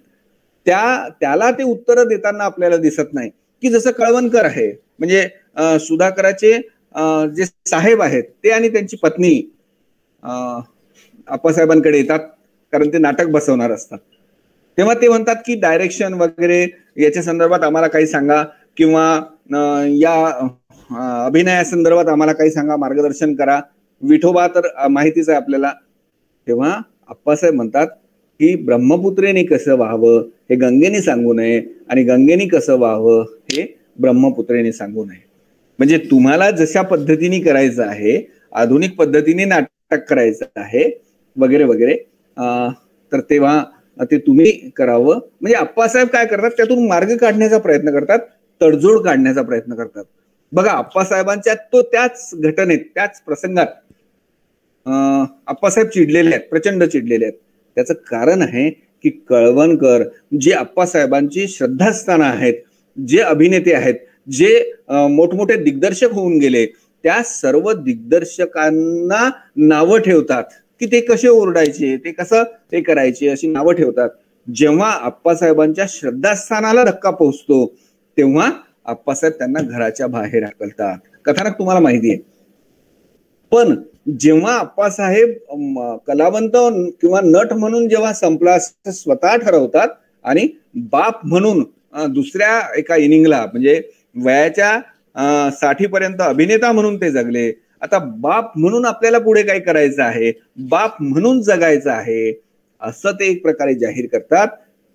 त्याला ते उत्तरं देताना आपल्याला दिसत नाही. की जसं कळवणकर आहे, म्हणजे सुधाकराचे जे साहेब आहेत ते आणि त्यांची पत्नी अप्पासाहेबांकडे येतात, कारण ते नाटक बसवणार असतात. तेव्हा ते म्हणतात की डायरेक्शन वगैरे याच्या संदर्भात आम्हाला काही सांगा, किंवा या अभिनयासंदर्भात आम्हाला काही सांगा, मार्गदर्शन करा. विठोबा तर माहितीच आहे आपल्याला. तेव्हा अप्पासाहेब म्हणतात की ब्रह्मपुत्रेने कसं व्हावं हे गंगेने सांगू नये, आणि गंगेने कसं व्हावं हे ब्रह्मपुत्रेने सांगू नये. म्हणजे तुम्हाला जशा पद्धतीने करायचं आहे, आधुनिक पद्धतीने नाटक करायचं आहे वगैरे वगैरे, तर तेव्हा ते तुम्ही करावं. म्हणजे अप्पासाहेब काय करतात, त्यातून मार्ग काढण्याचा प्रयत्न करतात, तडजोड काढण्याचा प्रयत्न करतात. बघा अप्पासाहेबांच्या त्याच घटनेत, त्याच प्रसंगात अप्पासाहेब चिडलेले आहेत, प्रचंड चिडलेले आहेत. त्याचं कारण आहे की कळवणकर जे अप्पासाहेबांची श्रद्धास्थानं आहेत, जे अभिनेते आहेत, जे मोठमोठे दिग्दर्शक होऊन गेले, त्या सर्व दिग्दर्शकांना नावं ठेवतात की ते कसे ओरडायचे, ते कसं ते करायचे, अशी नावं ठेवतात. जेव्हा अप्पासाहेबांच्या श्रद्धास्थानाला धक्का पोहोचतो तेव्हा अप्पासाहेब त्यांना घराच्या बाहेर हाकलतात. कथानक तुम्हाला माहिती आहे. पण जेव्हा अप्पासाहेब कलावंत किंवा नट म्हणून जेव्हा संपला स्वतः ठरवतात, आणि बाप म्हणून दुसऱ्या एका इनिंगला, म्हणजे वयाच्या 60 पर्यंत अभिनेता म्हणून ते जगले, आता बाप म्हणून आपल्याला पुढे काय करायचं आहे, बाप म्हणून जगायचं आहे, असं ते एक प्रकारे जाहीर करतात.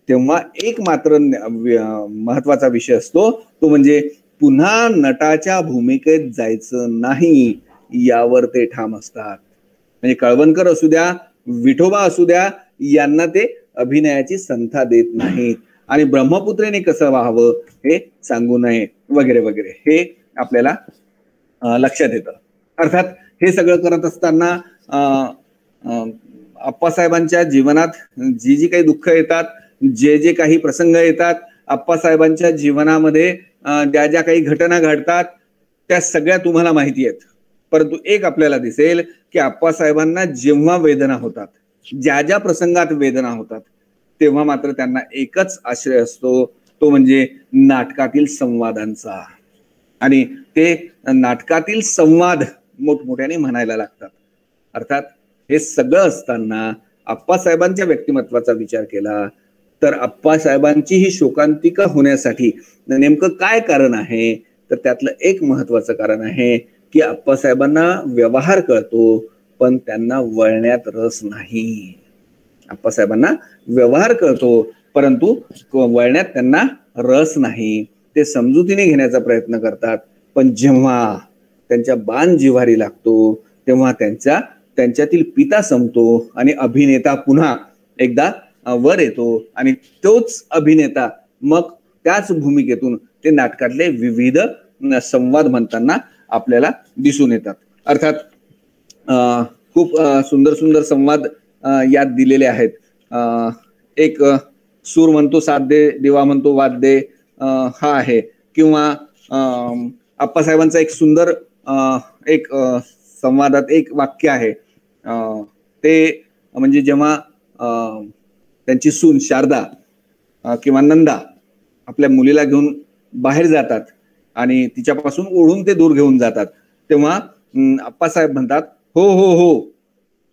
तेव्हा एक मात्र महत्वाचा विषय असतो, तो म्हणजे पुन्हा नटाच्या भूमिकेत जायचं नाही, यावर ते ठाम असतात. म्हणजे कळवणकर असू द्या, विठोबा असू द्या, यांना ते अभिनयाची संथा देत नाहीत, आणि ब्रह्मपुत्रेने कसं व्हावं हे सांगू नये वगैरे वगैरे, हे आपल्याला लक्षात येतं. अर्थात हे सगळं करत असताना अप्पासाहेबांच्या जीवनात जी जी काही दुःख येतात, जे जे काही प्रसंग येतात, अप्पासाहेबांच्या जीवनामध्ये ज्या ज्या काही घटना घडतात, त्या सगळ्या तुम्हाला माहिती आहेत. परंतु एक आपल्याला दिसेल की अप्पासाहेबांना जेव्हा वेदना होतात, ज्या ज्या प्रसंगात वेदना होतात, तेव्हा मात्र त्यांना एकच आश्रय असतो, तो म्हणजे नाटकातील संवादांचा. आणि ते नाटकातील संवाद मोठमोठ्याने म्हणायला लागतात. अर्थात हे सगळं असताना अप्पासाहेबांच्या व्यक्तिमत्वाचा विचार केला तर अप्पासाहेबांची ही शोकांतिका होण्यासाठी नेमकं काय कारण आहे, तर त्यातलं एक महत्वाचं कारण आहे की अप्पासाहेबांना व्यवहार कळतो पण त्यांना वळण्यात रस नाही. अप्पासाहेबांना व्यवहार कळतो परंतु वळण्यात त्यांना रस नाही. ते समजुतीने घेण्याचा प्रयत्न करतात, पण जेव्हा त्यांच्या बाण जिव्हारी लागतो तेव्हा त्यांच्यातील पिता संपतो आणि अभिनेता पुन्हा एकदा वर येतो, आणि तोच अभिनेता मग त्याच भूमिकेतून ते नाटकातले विविध संवाद म्हणताना आपल्याला दिसून येतात. अर्थात खूप सुंदर सुंदर संवाद यात दिलेले आहेत. एक सूर म्हणतो साथ दे, देवा म्हणतो वाद दे, हा आहे. किंवा अप्पासाहेबांचा एक सुंदर एक संवादात एक वाक्य आहे, ते म्हणजे जेव्हा त्यांची सून शारदा किंवा नंदा आपल्या मुलीला घेऊन बाहेर जातात आणि तिच्यापासून ओढून ते दूर घेऊन जातात, तेव्हा अप्पासाहेब म्हणतात, हो हो हो,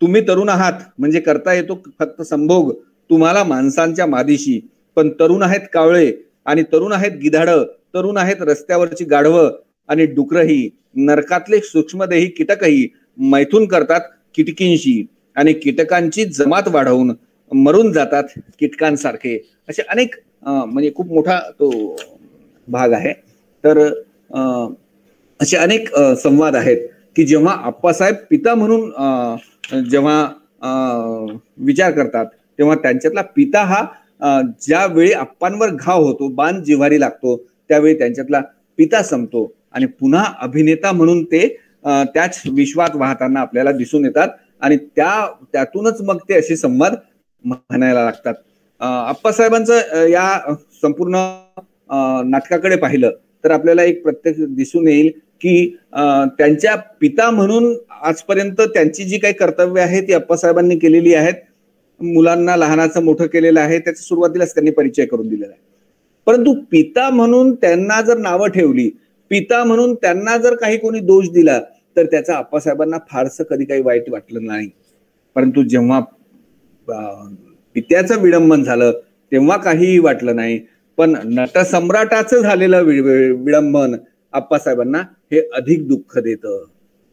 तुम्ही तरुण आहात म्हणजे करता येतो फक्त संभोग तुम्हाला माणसांच्या मादिशी, पण तरुण आहेत कावळे आणि तरुण आहेत गिधाडं, तरुण आहेत रस्त्यावरची गाढवं आणि डुकरही, नरकातले सूक्ष्मदेही कीटकही मैथून करतात कीटकींशी आणि कीटकांची जमात वाढवून मरून जातात कीटकांसारखे. असे अनेक म्हणजे खूप मोठा तो भाग आहे. तर असे अनेक संवाद आहेत की जेव्हा अप्पासाहेब पिता म्हणून जेव्हा विचार करतात तेव्हा त्यांच्यातला पिता हा ज्यावेळी अप्पांवर घाव होतो, बाण जिव्हारी लागतो, त्यावेळी त्यांच्यातला पिता संपतो आणि पुन्हा अभिनेता म्हणून ते त्याच विश्वात वाहताना आपल्याला दिसून येतात आणि त्यातूनच मग ते असे संवाद म्हणायला लागतात. आप्पासाहेबांचं या संपूर्ण नाटकाकडे पाहिलं तर आपल्याला एक प्रत्यक्ष दिसून येईल की त्यांच्या पिता म्हणून आजपर्यंत त्यांची जी काही कर्तव्य आहे ती आप्पासाहेबांनी केलेली आहेत. मुलांना लहानाचं मोठं केलेलं आहे, त्याच्या सुरुवातीलाच त्यांनी परिचय करून दिलेला आहे. परंतु पिता म्हणून त्यांना जर नावं ठेवली, पिता म्हणून त्यांना जर काही कोणी दोष दिला तर त्याचा आप्पासाहेबांना फारसं कधी काही वाईट वाटलं नाही. परंतु जेव्हा पित्याचं विडंबन झालं तेव्हा काहीही वाटलं नाही. पण नटसम्राटाचं झालेलं विडंबन आप्पासाहेबांना हे अधिक दुःख देतं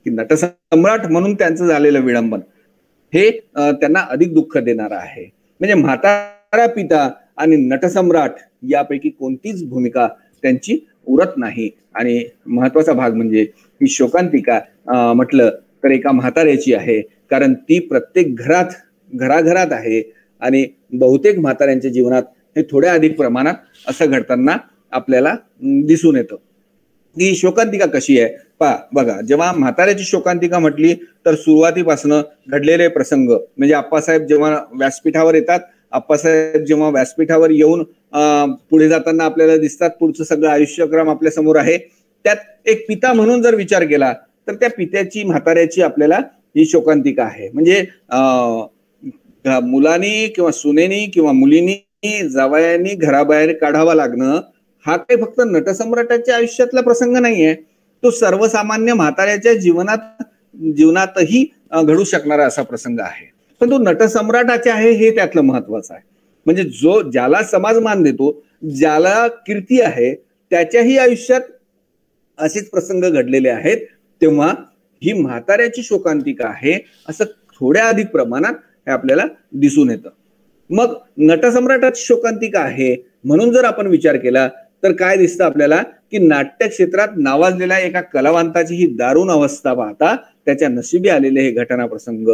की नटसम्राट म्हणून त्यांचं झालेलं विडंबन हे त्यांना अधिक दुःख देणार आहे. म्हणजे म्हातारा पिता आणि नटसम्राट यापैकी कोणतीच भूमिका त्यांची उरत नाही. आणि महत्वाचा भाग म्हणजे ही शोकांतिका म्हटलं तर एका म्हाताऱ्याची आहे, कारण ती प्रत्येक घराघरात आहे आणि बहुतेक म्हाताऱ्यांच्या जीवनात हे थोड्या अधिक प्रमाणात असं घडताना आपल्याला दिसून येतं. ही शोकांतिका कशी आहे बघा. जेव्हा म्हाताऱ्याची शोकांतिका म्हटली तर सुरुवातीपासून घडलेले प्रसंग म्हणजे आप्पासाहेब जेव्हा व्यासपीठावर येतात, आप्पासाहेब जेव्हा व्यासपीठावर येऊन पुढे जाताना आपल्याला दिसतात, पुढचं सगळं आयुष्यक्रम आपल्या समोर आहे. त्यात एक पिता म्हणून जर विचार केला तर त्या पित्याची म्हाताऱ्याची आपल्याला ही शोकांतिका आहे. म्हणजे मुलांनी किंवा सुनेनी किंवा मुलींनी जावयांनी घराबाहेर काढावा लागणं हा काही फक्त नटसम्राटाच्या आयुष्यातला प्रसंग नाहीये, तो सर्वसामान्य म्हाताऱ्याच्या जीवनातही घडू शकणारा असा प्रसंग आहे. पण तो नटसम्राटाचे आहे हे त्यातलं महत्वाचं आहे. म्हणजे ज्याला समाज मान देतो, ज्याला कीर्ती आहे, त्याच्याही आयुष्यात असेच प्रसंग घडलेले आहेत. तेव्हा ही म्हाताऱ्याची शोकांतिका आहे असं थोड्या अधिक प्रमाणात हे आपल्याला दिसून येतं. मग नटसम्राटाची शोकांतिका आहे म्हणून जर आपण विचार केला तर काय दिसतं आपल्याला की नाट्य क्षेत्रात नावाजलेल्या एका कलावंताची ही दारुण अवस्था पाहता त्याच्या नशिबी आलेले हे घटना प्रसंग,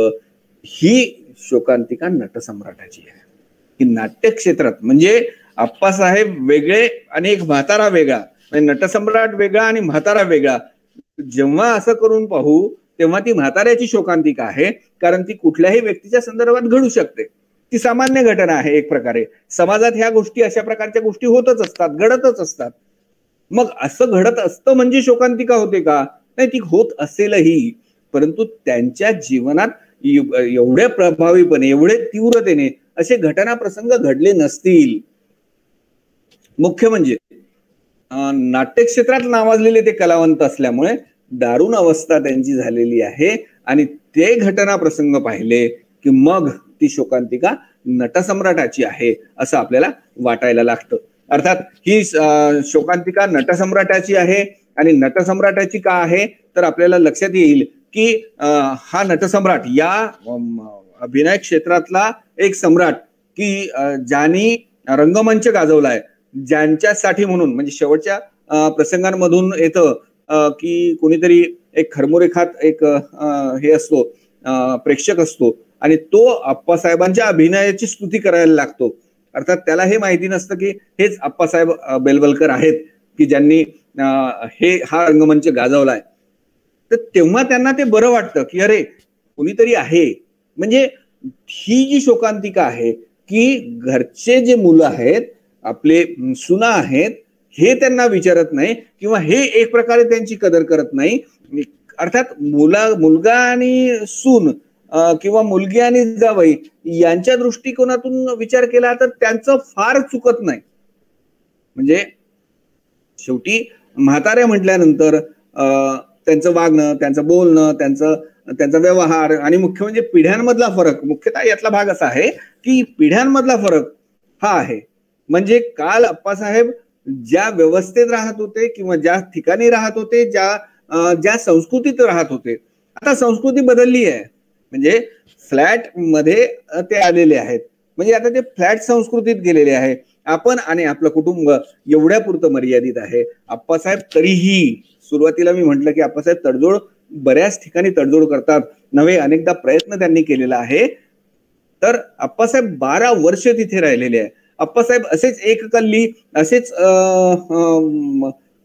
ही शोकांतिका नटसम्राटाची आहे. की नाट्य क्षेत्रात म्हणजे आप्पासाहेब वेगळे आणि एक म्हातारा वेगळा, म्हणजे नटसम्राट वेगळा आणि म्हातारा वेगळा. जेव्हा असं करून पाहू तेव्हा ती म्हाताऱ्याची शोकांतिका आहे, कारण ती कुठल्याही व्यक्तीच्या संदर्भात घडू शकते. ती सामान्य घटना आहे. एक प्रकारे समाजात ह्या गोष्टी, अशा प्रकारच्या गोष्टी होतच असतात, घडतच असतात. मग असं घडत असतं म्हणजे शोकांतिका होते का? नाही, ती होत असेलही, परंतु त्यांच्या जीवनात एवढ्या प्रभावीपणे, एवढे तीव्रतेने असे घटना प्रसंग घडले नसतील. मुख्य म्हणजे नाट्य क्षेत्रात नावाजलेले ते कलावंत असल्यामुळे दारुण अवस्था त्यांची झालेली आहे आणि ते घटना प्रसंग पाहिले की मग ती शोकांतिका नटसम्राटाची आहे असं आपल्याला वाटायला लागतं. अर्थात ही शोकांतिका नटसम्राटाची आहे. आणि नटसम्राटाची का आहे तर आपल्याला लक्षात येईल की हा नटसम्राट या अभिनय क्षेत्रातला एक सम्राट की ज्यांनी रंगमंच गाजवलाय, ज्यांच्यासाठी म्हणून म्हणजे शेवटच्या प्रसंगांमधून येतं की कोणीतरी एक खरमुरेखात एक हे असतो, प्रेक्षक असतो आणि तो आप्पासाहेबांच्या अभिनयाची स्तुती करायला लागतो. अर्थात त्याला हे माहिती नसतं की हेच आप्पासाहेब बेलवलकर आहेत की ज्यांनी हा रंगमंच गाजवलाय. तर तेव्हा त्यांना ते बरं वाटतं की अरे कोणीतरी आहे. म्हणजे ही जी शोकांतिका आहे की घरचे जे मुलं आहेत, आपले सुना आहेत, हे त्यांना विचारत नाही किंवा हे एक प्रकारे त्यांची कदर करत नाही. अर्थात मुलगा आणि सून किंवा मुलगी आणि जावई यांच्या दृष्टिकोनातून विचार केला तर त्यांचं फार चुकत नाही. म्हणजे शेवटी म्हातारे म्हटल्यानंतर त्यांचं वागणं, त्यांचं बोलणं, त्यांचा व्यवहार आणि मुख्य म्हणजे पिढ्यांमधला फरक, मुख्यतः यातला भाग असा आहे की पिढ्यांमधला फरक हा आहे. म्हणजे काल आप्पासाहेब ज्या व्यवस्थेत राहत होते किंवा ज्या ठिकाणी राहत होते, ज्या संस्कृतीत राहत होते, आता संस्कृती बदलली आहे. म्हणजे फ्लॅट मध्ये ते आलेले आहेत. म्हणजे आता ते फ्लॅट संस्कृतीत गेलेले आहे. आपण आणि आपलं कुटुंब एवढ्या पुरतं मर्यादित आहे. आप्पासाहेब तरीही सुरुवातीला मी म्हटलं की आप्पासाहेब बऱ्याच ठिकाणी तडजोड करतात नव्हे, अनेकदा प्रयत्न त्यांनी केलेला आहे. तर आप्पासाहेब 12 वर्ष तिथे राहिलेले आहे. आप्पासाहेब असेच एककल्ली, असेच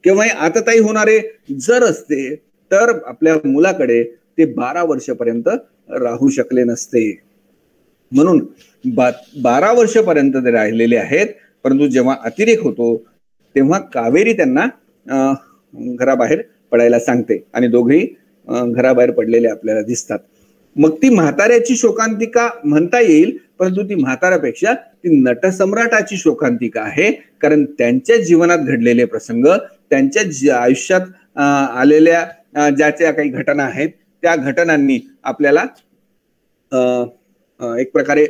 केव्हाही आतताई होणारे जर असते तर आपल्या मुलाकडे ते 12 वर्षापर्यंत राहू शकले नसते. म्हणून 12 वर्षपर्यंत ते राहिलेले आहेत. परंतु जेव्हा अतिरेक होतो तेव्हा कावेरी त्यांना घराबाहेर पडायला सांगते आणि दोघेही घराबाहेर पडलेले आपल्याला दिसतात. मग ती म्हाताऱ्याची शोकांतिका म्हणता येईल, परंतु ती म्हाताऱ्यापेक्षा ती नटसम्राटाची शोकांतिका आहे. कारण त्यांच्या जीवनात घडलेले प्रसंग, त्यांच्या आयुष्यात आलेल्या ज्या काही घटना आहेत त्या घटनांनी आपल्याला एक प्रकारे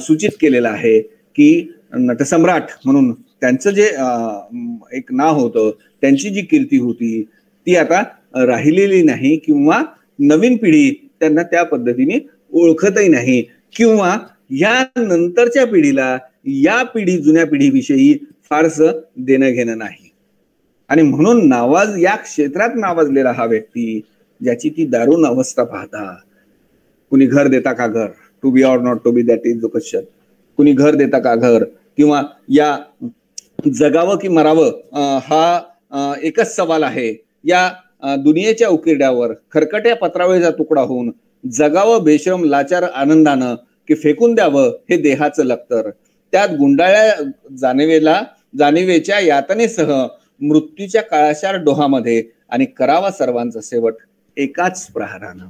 सूचित केलेलं आहे की नटसम्राट म्हणून त्यांचं जे एक नाव होतं, त्यांची जी कीर्ती होती ती आता राहिलेली नाही किंवा नवीन पिढी त्यांना त्या पद्धतीने ओळखतही नाही किंवा या नंतरच्या पिढीला या जुन्या पिढीविषयी फारसं देणं घेणं नाही. आणि म्हणून या क्षेत्रात नावाजलेला हा व्यक्ती, ज्याची ती दारुण अवस्था पाहता, कुणी घर देता का घर, to be or not to be, that is the question. कुणी घर देता का घर, किंवा या जगावं की मरावं हा एकच सवाल आहे. या दुनियेच्या उकिरड्यावर खरकट्या पत्रावळीचा तुकडा होऊन जगावं बेशरम लाचार आनंदानं की फेकून द्यावं हे देहाचं लक्तर. त्यात गुंडाळ्या जाणीवेच्या यातनेसह मृत्यूच्या काळाशार डोहामध्ये आणि करावा सर्वांचा शेवट एकाच प्रहारानं.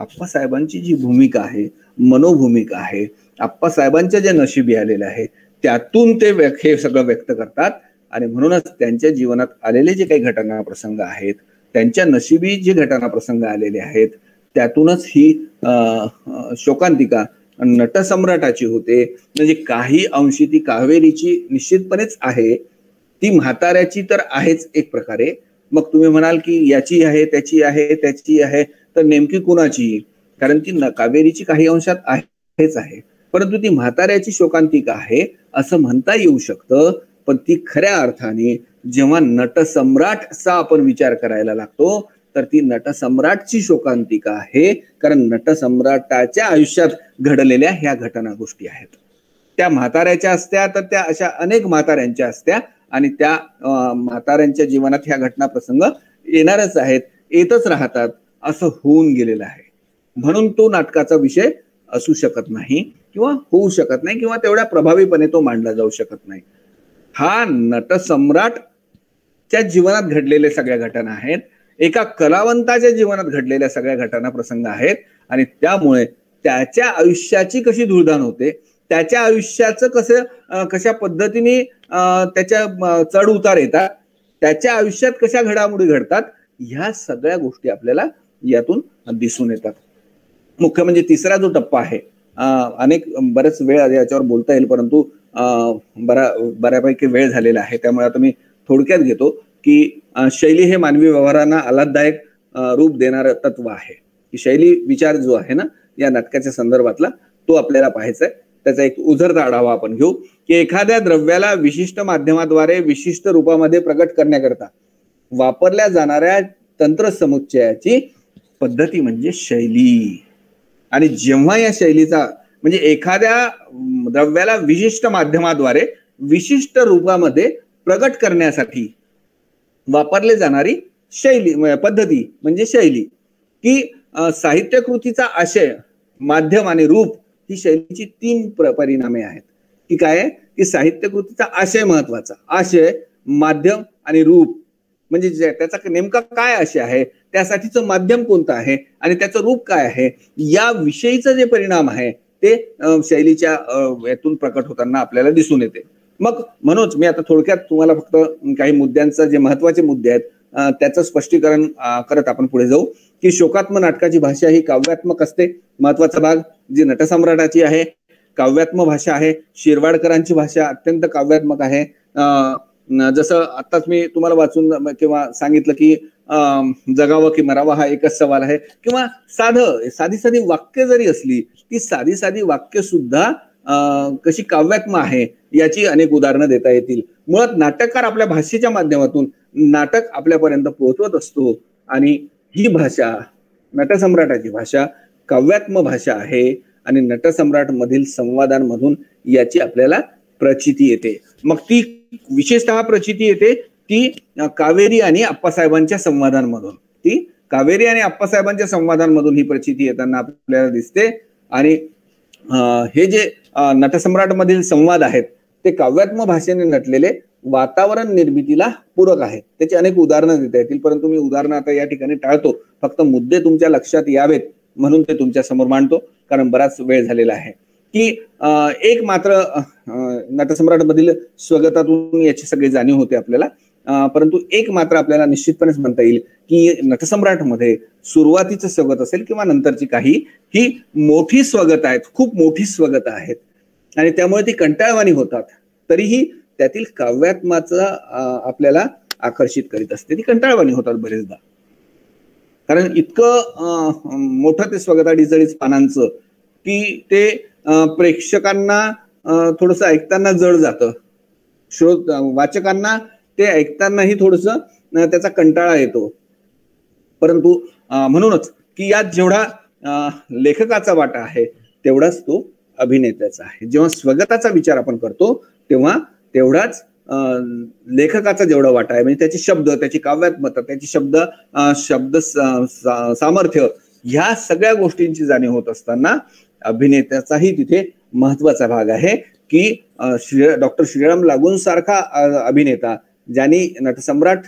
आप्पासाहेबांची जी भूमिका आहे, मनोभूमिका आहे, आप्पासाहेबांच्या जे नशिबी आलेले आहे त्यातून ते हे सगळं व्यक्त करतात. आणि म्हणूनच त्यांच्या जीवनात आलेले जे काही घटना प्रसंग आहेत, त्यांच्या नशिबी जे घटना प्रसंग आलेले आहेत, त्यातूनच ही शोकांतिका नटसम्राटाची होते. म्हणजे काही अंशी ती कावेरीची निश्चितपणेच आहे, ती म्हाताऱ्याची तर आहेच एक प्रकारे. मग तुम्ही म्हणाल की याची आहे, त्याची आहे, त्याची आहे, तर नेमकी कुणाची? कारण ती कावेरीची काही अंशात आहेच आहे, परंतु ती म्हाताऱ्याची शोकांतिका आहे असं म्हणता येऊ शकतं. पण ती खऱ्या अर्थाने जेव्हा नटसम्राटचा आपण विचार करायला लागतो तर ती नटसम्राटची शोकांतिका आहे. कारण नटसम्राटाच्या आयुष्यात घडलेल्या ह्या घटना गोष्टी आहेत. त्या म्हाताऱ्याच्या असत्या तर त्या अशा अनेक म्हाताऱ्यांच्या असत्या आणि त्या म्हाताऱ्यांच्या जीवनात ह्या घटना प्रसंग येणारच आहेत, येतच राहतात, असं होऊन गेलेलं आहे. म्हणून तो नाटकाचा विषय असू शकत नाही किंवा होऊ शकत नाही किंवा तेवढ्या प्रभावीपणे तो मांडला जाऊ शकत नाही. हा नटसम्राटच्या जीवनात घडलेल्या सगळ्या घटना आहेत, एका कलावंताच्या जीवनात घडलेल्या सगळ्या घटना प्रसंग आहेत. आणि त्यामुळे त्याच्या आयुष्याची कशी धुळधाण होते, त्याच्या आयुष्याचं कशा पद्धतीने त्याच्या चढ उतार येतात, त्याच्या आयुष्यात कशा घडामोडी घडतात, ह्या सगळ्या गोष्टी आपल्याला यातून दिसून येतात. मुख्य म्हणजे तिसरा जो टप्पा आहे, बरेच वेळ याच्यावर बोलता येईल, परंतु बऱ्यापैकी वेळ झालेला आहे, त्यामुळे आता मी थोडक्यात घेतो की शैली हे मानवी व्यवहारांना आल्हाददायक रूप देणारं तत्व आहे. की शैली विचार जो आहे ना या नाटकाच्या संदर्भातला, तो आपल्याला पाहायचा आहे. त्याचा एक उझरता आढावा आपण घेऊ की एखाद्या द्रव्याला विशिष्ट माध्यमाद्वारे विशिष्ट रूपामध्ये प्रकट करण्याकरता वापरल्या जाणाऱ्या तंत्र समुच्चयाची पद्धती म्हणजे शैली. आणि जेव्हा या शैलीचा म्हणजे एखाद्या द्रव्याला विशिष्ट माध्यमाद्वारे विशिष्ट रूपामध्ये प्रकट करण्यासाठी वापरले जाणारी शैली पद्धती म्हणजे शैली. की साहित्यकृतीचा आशय, माध्यम आणि रूप ही शैलीची 3 परिणामे आहेत. की काय? की साहित्यकृतीचा आशय महत्वाचा, आशय, माध्यम आणि रूप. म्हणजे त्याचा नेमका काय आशय आहे, त्यासाठीचं माध्यम कोणतं आहे आणि त्याचं रूप काय आहे, या विषयीचं जे परिणाम आहे ते शैलीच्या यातून प्रकट होताना आपल्याला दिसून येते. मग म्हणूनच मी आता थोडक्यात तुम्हाला फक्त काही मुद्द्यांचा, जे महत्वाचे मुद्दे आहेत त्याचं स्पष्टीकरण करत आपण पुढे जाऊ. की शोकात्मक नाटकाची भाषा ही काव्यात्मक असते. महत्वाचा भाग जी नटसम्राटाची आहे काव्यात्मक भाषा आहे. शिरवाडकरांची भाषा अत्यंत काव्यात्मक आहे. जसं आताच मी तुम्हाला वाचून किंवा सांगितलं की जगावं की मरावं हा एकच सवाल आहे, किंवा साधी साधी वाक्य जरी असली, ती साधी वाक्य सुद्धा कशी काव्यात्मक आहे याची अनेक उदाहरणं देता येतील. मुळात नाटककार आपल्या भाषेच्या माध्यमातून नाटक आपल्यापर्यंत पोहोचवत असतो आणि ही भाषा, नटसम्राटाची भाषा काव्यात्मक भाषा आहे आणि नटसम्राट मधील संवादांमधून याची आपल्याला प्रचिती येते. मग ती विशेषतः प्रचिती येते ती कावेरी आणि आप्पासाहेबांच्या संवादांमधून. ती कावेरी आणि आप्पासाहेबांच्या संवादांमधून ही प्रचिती येताना आपल्याला दिसते. आणि हे जे नटसम्राट मधील संवाद आहेत ते काव्यात्मक भाषेने नटलेले वातावरण निर्मितीला पूरक आहेत. त्याची अनेक उदाहरणं देता येतील, परंतु मी उदाहरणं आता या ठिकाणी टाळतो. फक्त मुद्दे तुमच्या लक्षात यावेत म्हणून ते तुमच्या समोर मांडतो, कारण बराच वेळ झालेला आहे. की एक मात्र नटसम्राट मधील स्वगतातून याची सगळी जाणीव होते आपल्याला, परंतु एक मात्र आपल्याला निश्चितपणेच म्हणता येईल की नटसम्राट मध्ये सुरुवातीचं स्वगत असेल किंवा नंतरची काही ही मोठी स्वगत आहेत, खूप मोठी स्वगत आहेत आणि त्यामुळे ती कंटाळवाणी होतात. तरीही त्यातील काव्यात्माचा आपल्याला आकर्षित करीत असते. ती कंटाळवाणी होतात बरेचदा, कारण इतकं मोठं ते स्वगताडीजळीच पानांचं की ते प्रेक्षकांना थोडस ऐकताना जड जातं, वाचकांना ते ऐकतानाही थोडस त्याचा कंटाळा येतो. परंतु म्हणूनच की यात जेवढा लेखकाचा वाटा आहे तेवढाच तो अभिनेत्याचा आहे. जेव्हा स्वगताचा विचार आपण करतो तेव्हा तेवढाच लेखकाचा जेवढा वाटा आहे, म्हणजे त्याचे शब्द, त्याची काव्यात्मकता, त्याची शब्द सामर्थ्य, ह्या सगळ्या गोष्टींची जाणीव होत असताना अभिनेत्याचाही तिथे महत्वाचा भाग आहे. की डॉक्टर श्रीराम लागून सारखा अभिनेता ज्यांनी नटसम्राट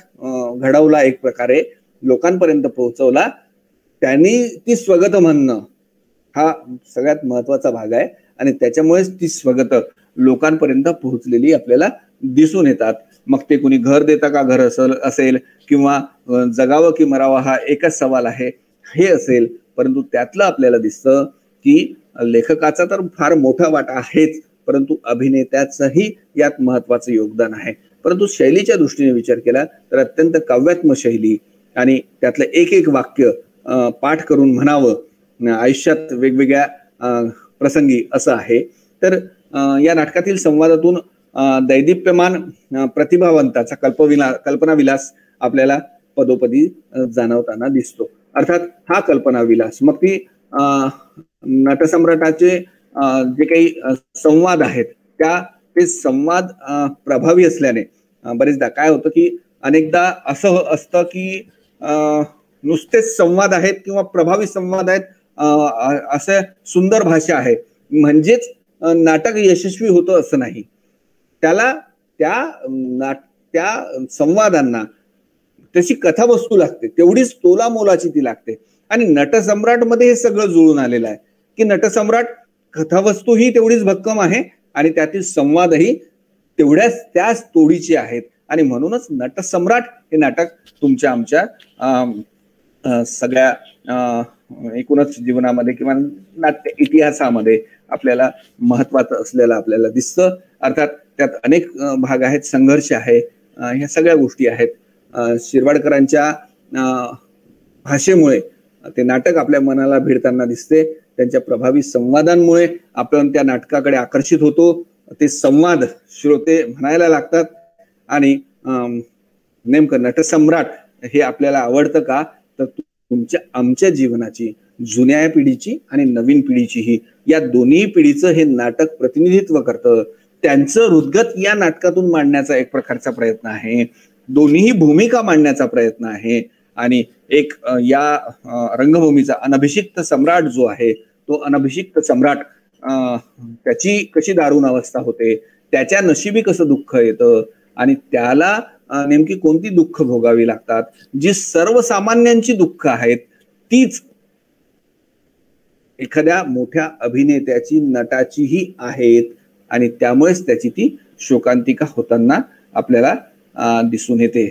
घडवला, एक प्रकारे लोकांपर्यंत पोहोचवला, त्यांनी ती स्वगत म्हणणं हा सगळ्यात महत्वाचा भाग आहे आणि त्याच्यामुळेच ती स्वगत लोकांपर्यंत पोहोचलेली आपल्याला दिसून येतात. मग ते कोणी घर देता का घर असेल किंवा जगावं की मरावं हा एकच सवाल आहे हे असेल, परंतु त्यातलं आपल्याला दिसतं की लेखकाचा तर फार मोठा वाटा आहेच, परंतु अभिनेत्याचंही यात महत्वाचं योगदान आहे. परंतु शैलीच्या दृष्टीने विचार केला तर अत्यंत काव्यात्मक शैली आणि त्यातलं एक एक वाक्य पाठ करून म्हणावं आयुष्यात वेगवेगळ्या प्रसंगी असं आहे. तर या नाटकातील संवादातून दैदिप्यमान प्रतिभावंताचा कल्पनाविलास आपल्याला पदोपदी जाणवताना दिसतो. अर्थात हा कल्पनाविलास मग ती नटसम्राटाचे जे काही संवाद आहेत ते संवाद प्रभावी असल्याने बरेचदा काय होतं की अनेकदा असं असतं की नुसतेच संवाद आहेत किंवा प्रभावी संवाद आहेत, असं सुंदर भाषा आहे म्हणजेच नाटक यशस्वी होतं असं नाही. त्याला त्या संवादांना तशी कथावस्तू लागते, तेवढीच तोला मोलाची ती लागते. आणि नटसम्राट मध्ये हे सगळं जुळून आलेलं आहे की नटसम्राट कथावस्तू ही तेवढीच भक्कम आहे आणि त्यातील संवादही त्याच तोडीचे आहेत. आणि म्हणूनच नटसम्राट हे नाटक तुमच्या आमच्या सगळ्या एकूणच जीवनामध्ये किंवा नाट्य इतिहासामध्ये आपल्याला महत्वाचं असलेलं आपल्याला दिसतं. अर्थात त्यात अनेक भाग आहेत, संघर्ष आहे, ह्या सगळ्या गोष्टी आहेत. शिरवाडकरांच्या भाषेमुळे ते नाटक आपल्या मनाला भिडताना दिसते. त्यांच्या प्रभावी संवादांमुळे आपण त्या नाटकाकडे आकर्षित होतो. ते संवाद श्रोते म्हणायला लागतात. आणि नेमकं नटसम्राट हे आपल्याला आवडतं का, तर तुमच्या आमच्या जीवनाची, जुन्या पिढीची आणि नवीन पिढीचीही, या दोन्ही पिढीचं हे नाटक प्रतिनिधित्व करतं. त्यांचं हृदगत या नाटकातून मांडण्याचा एक प्रकारचा प्रयत्न आहे, दोन्ही भूमिका मांडण्याचा प्रयत्न आहे. आणि एक या रंगभूमीचा अनभिषिक्त सम्राट जो आहे, तो अनभिषिक्त सम्राट त्याची कशी दारुण अवस्था होते, त्याच्या नशिबी कसं दुःख येतं आणि त्याला नेमकी कोणती दुःख भोगावी लागतात, जी सर्वसामान्यांची दुःख आहेत तीच एखाद्या मोठ्या अभिनेत्याची, नटाचीही आहेत. आणि त्यामुळेच त्याची ती शोकांतिका होताना आपल्याला दिसून येते.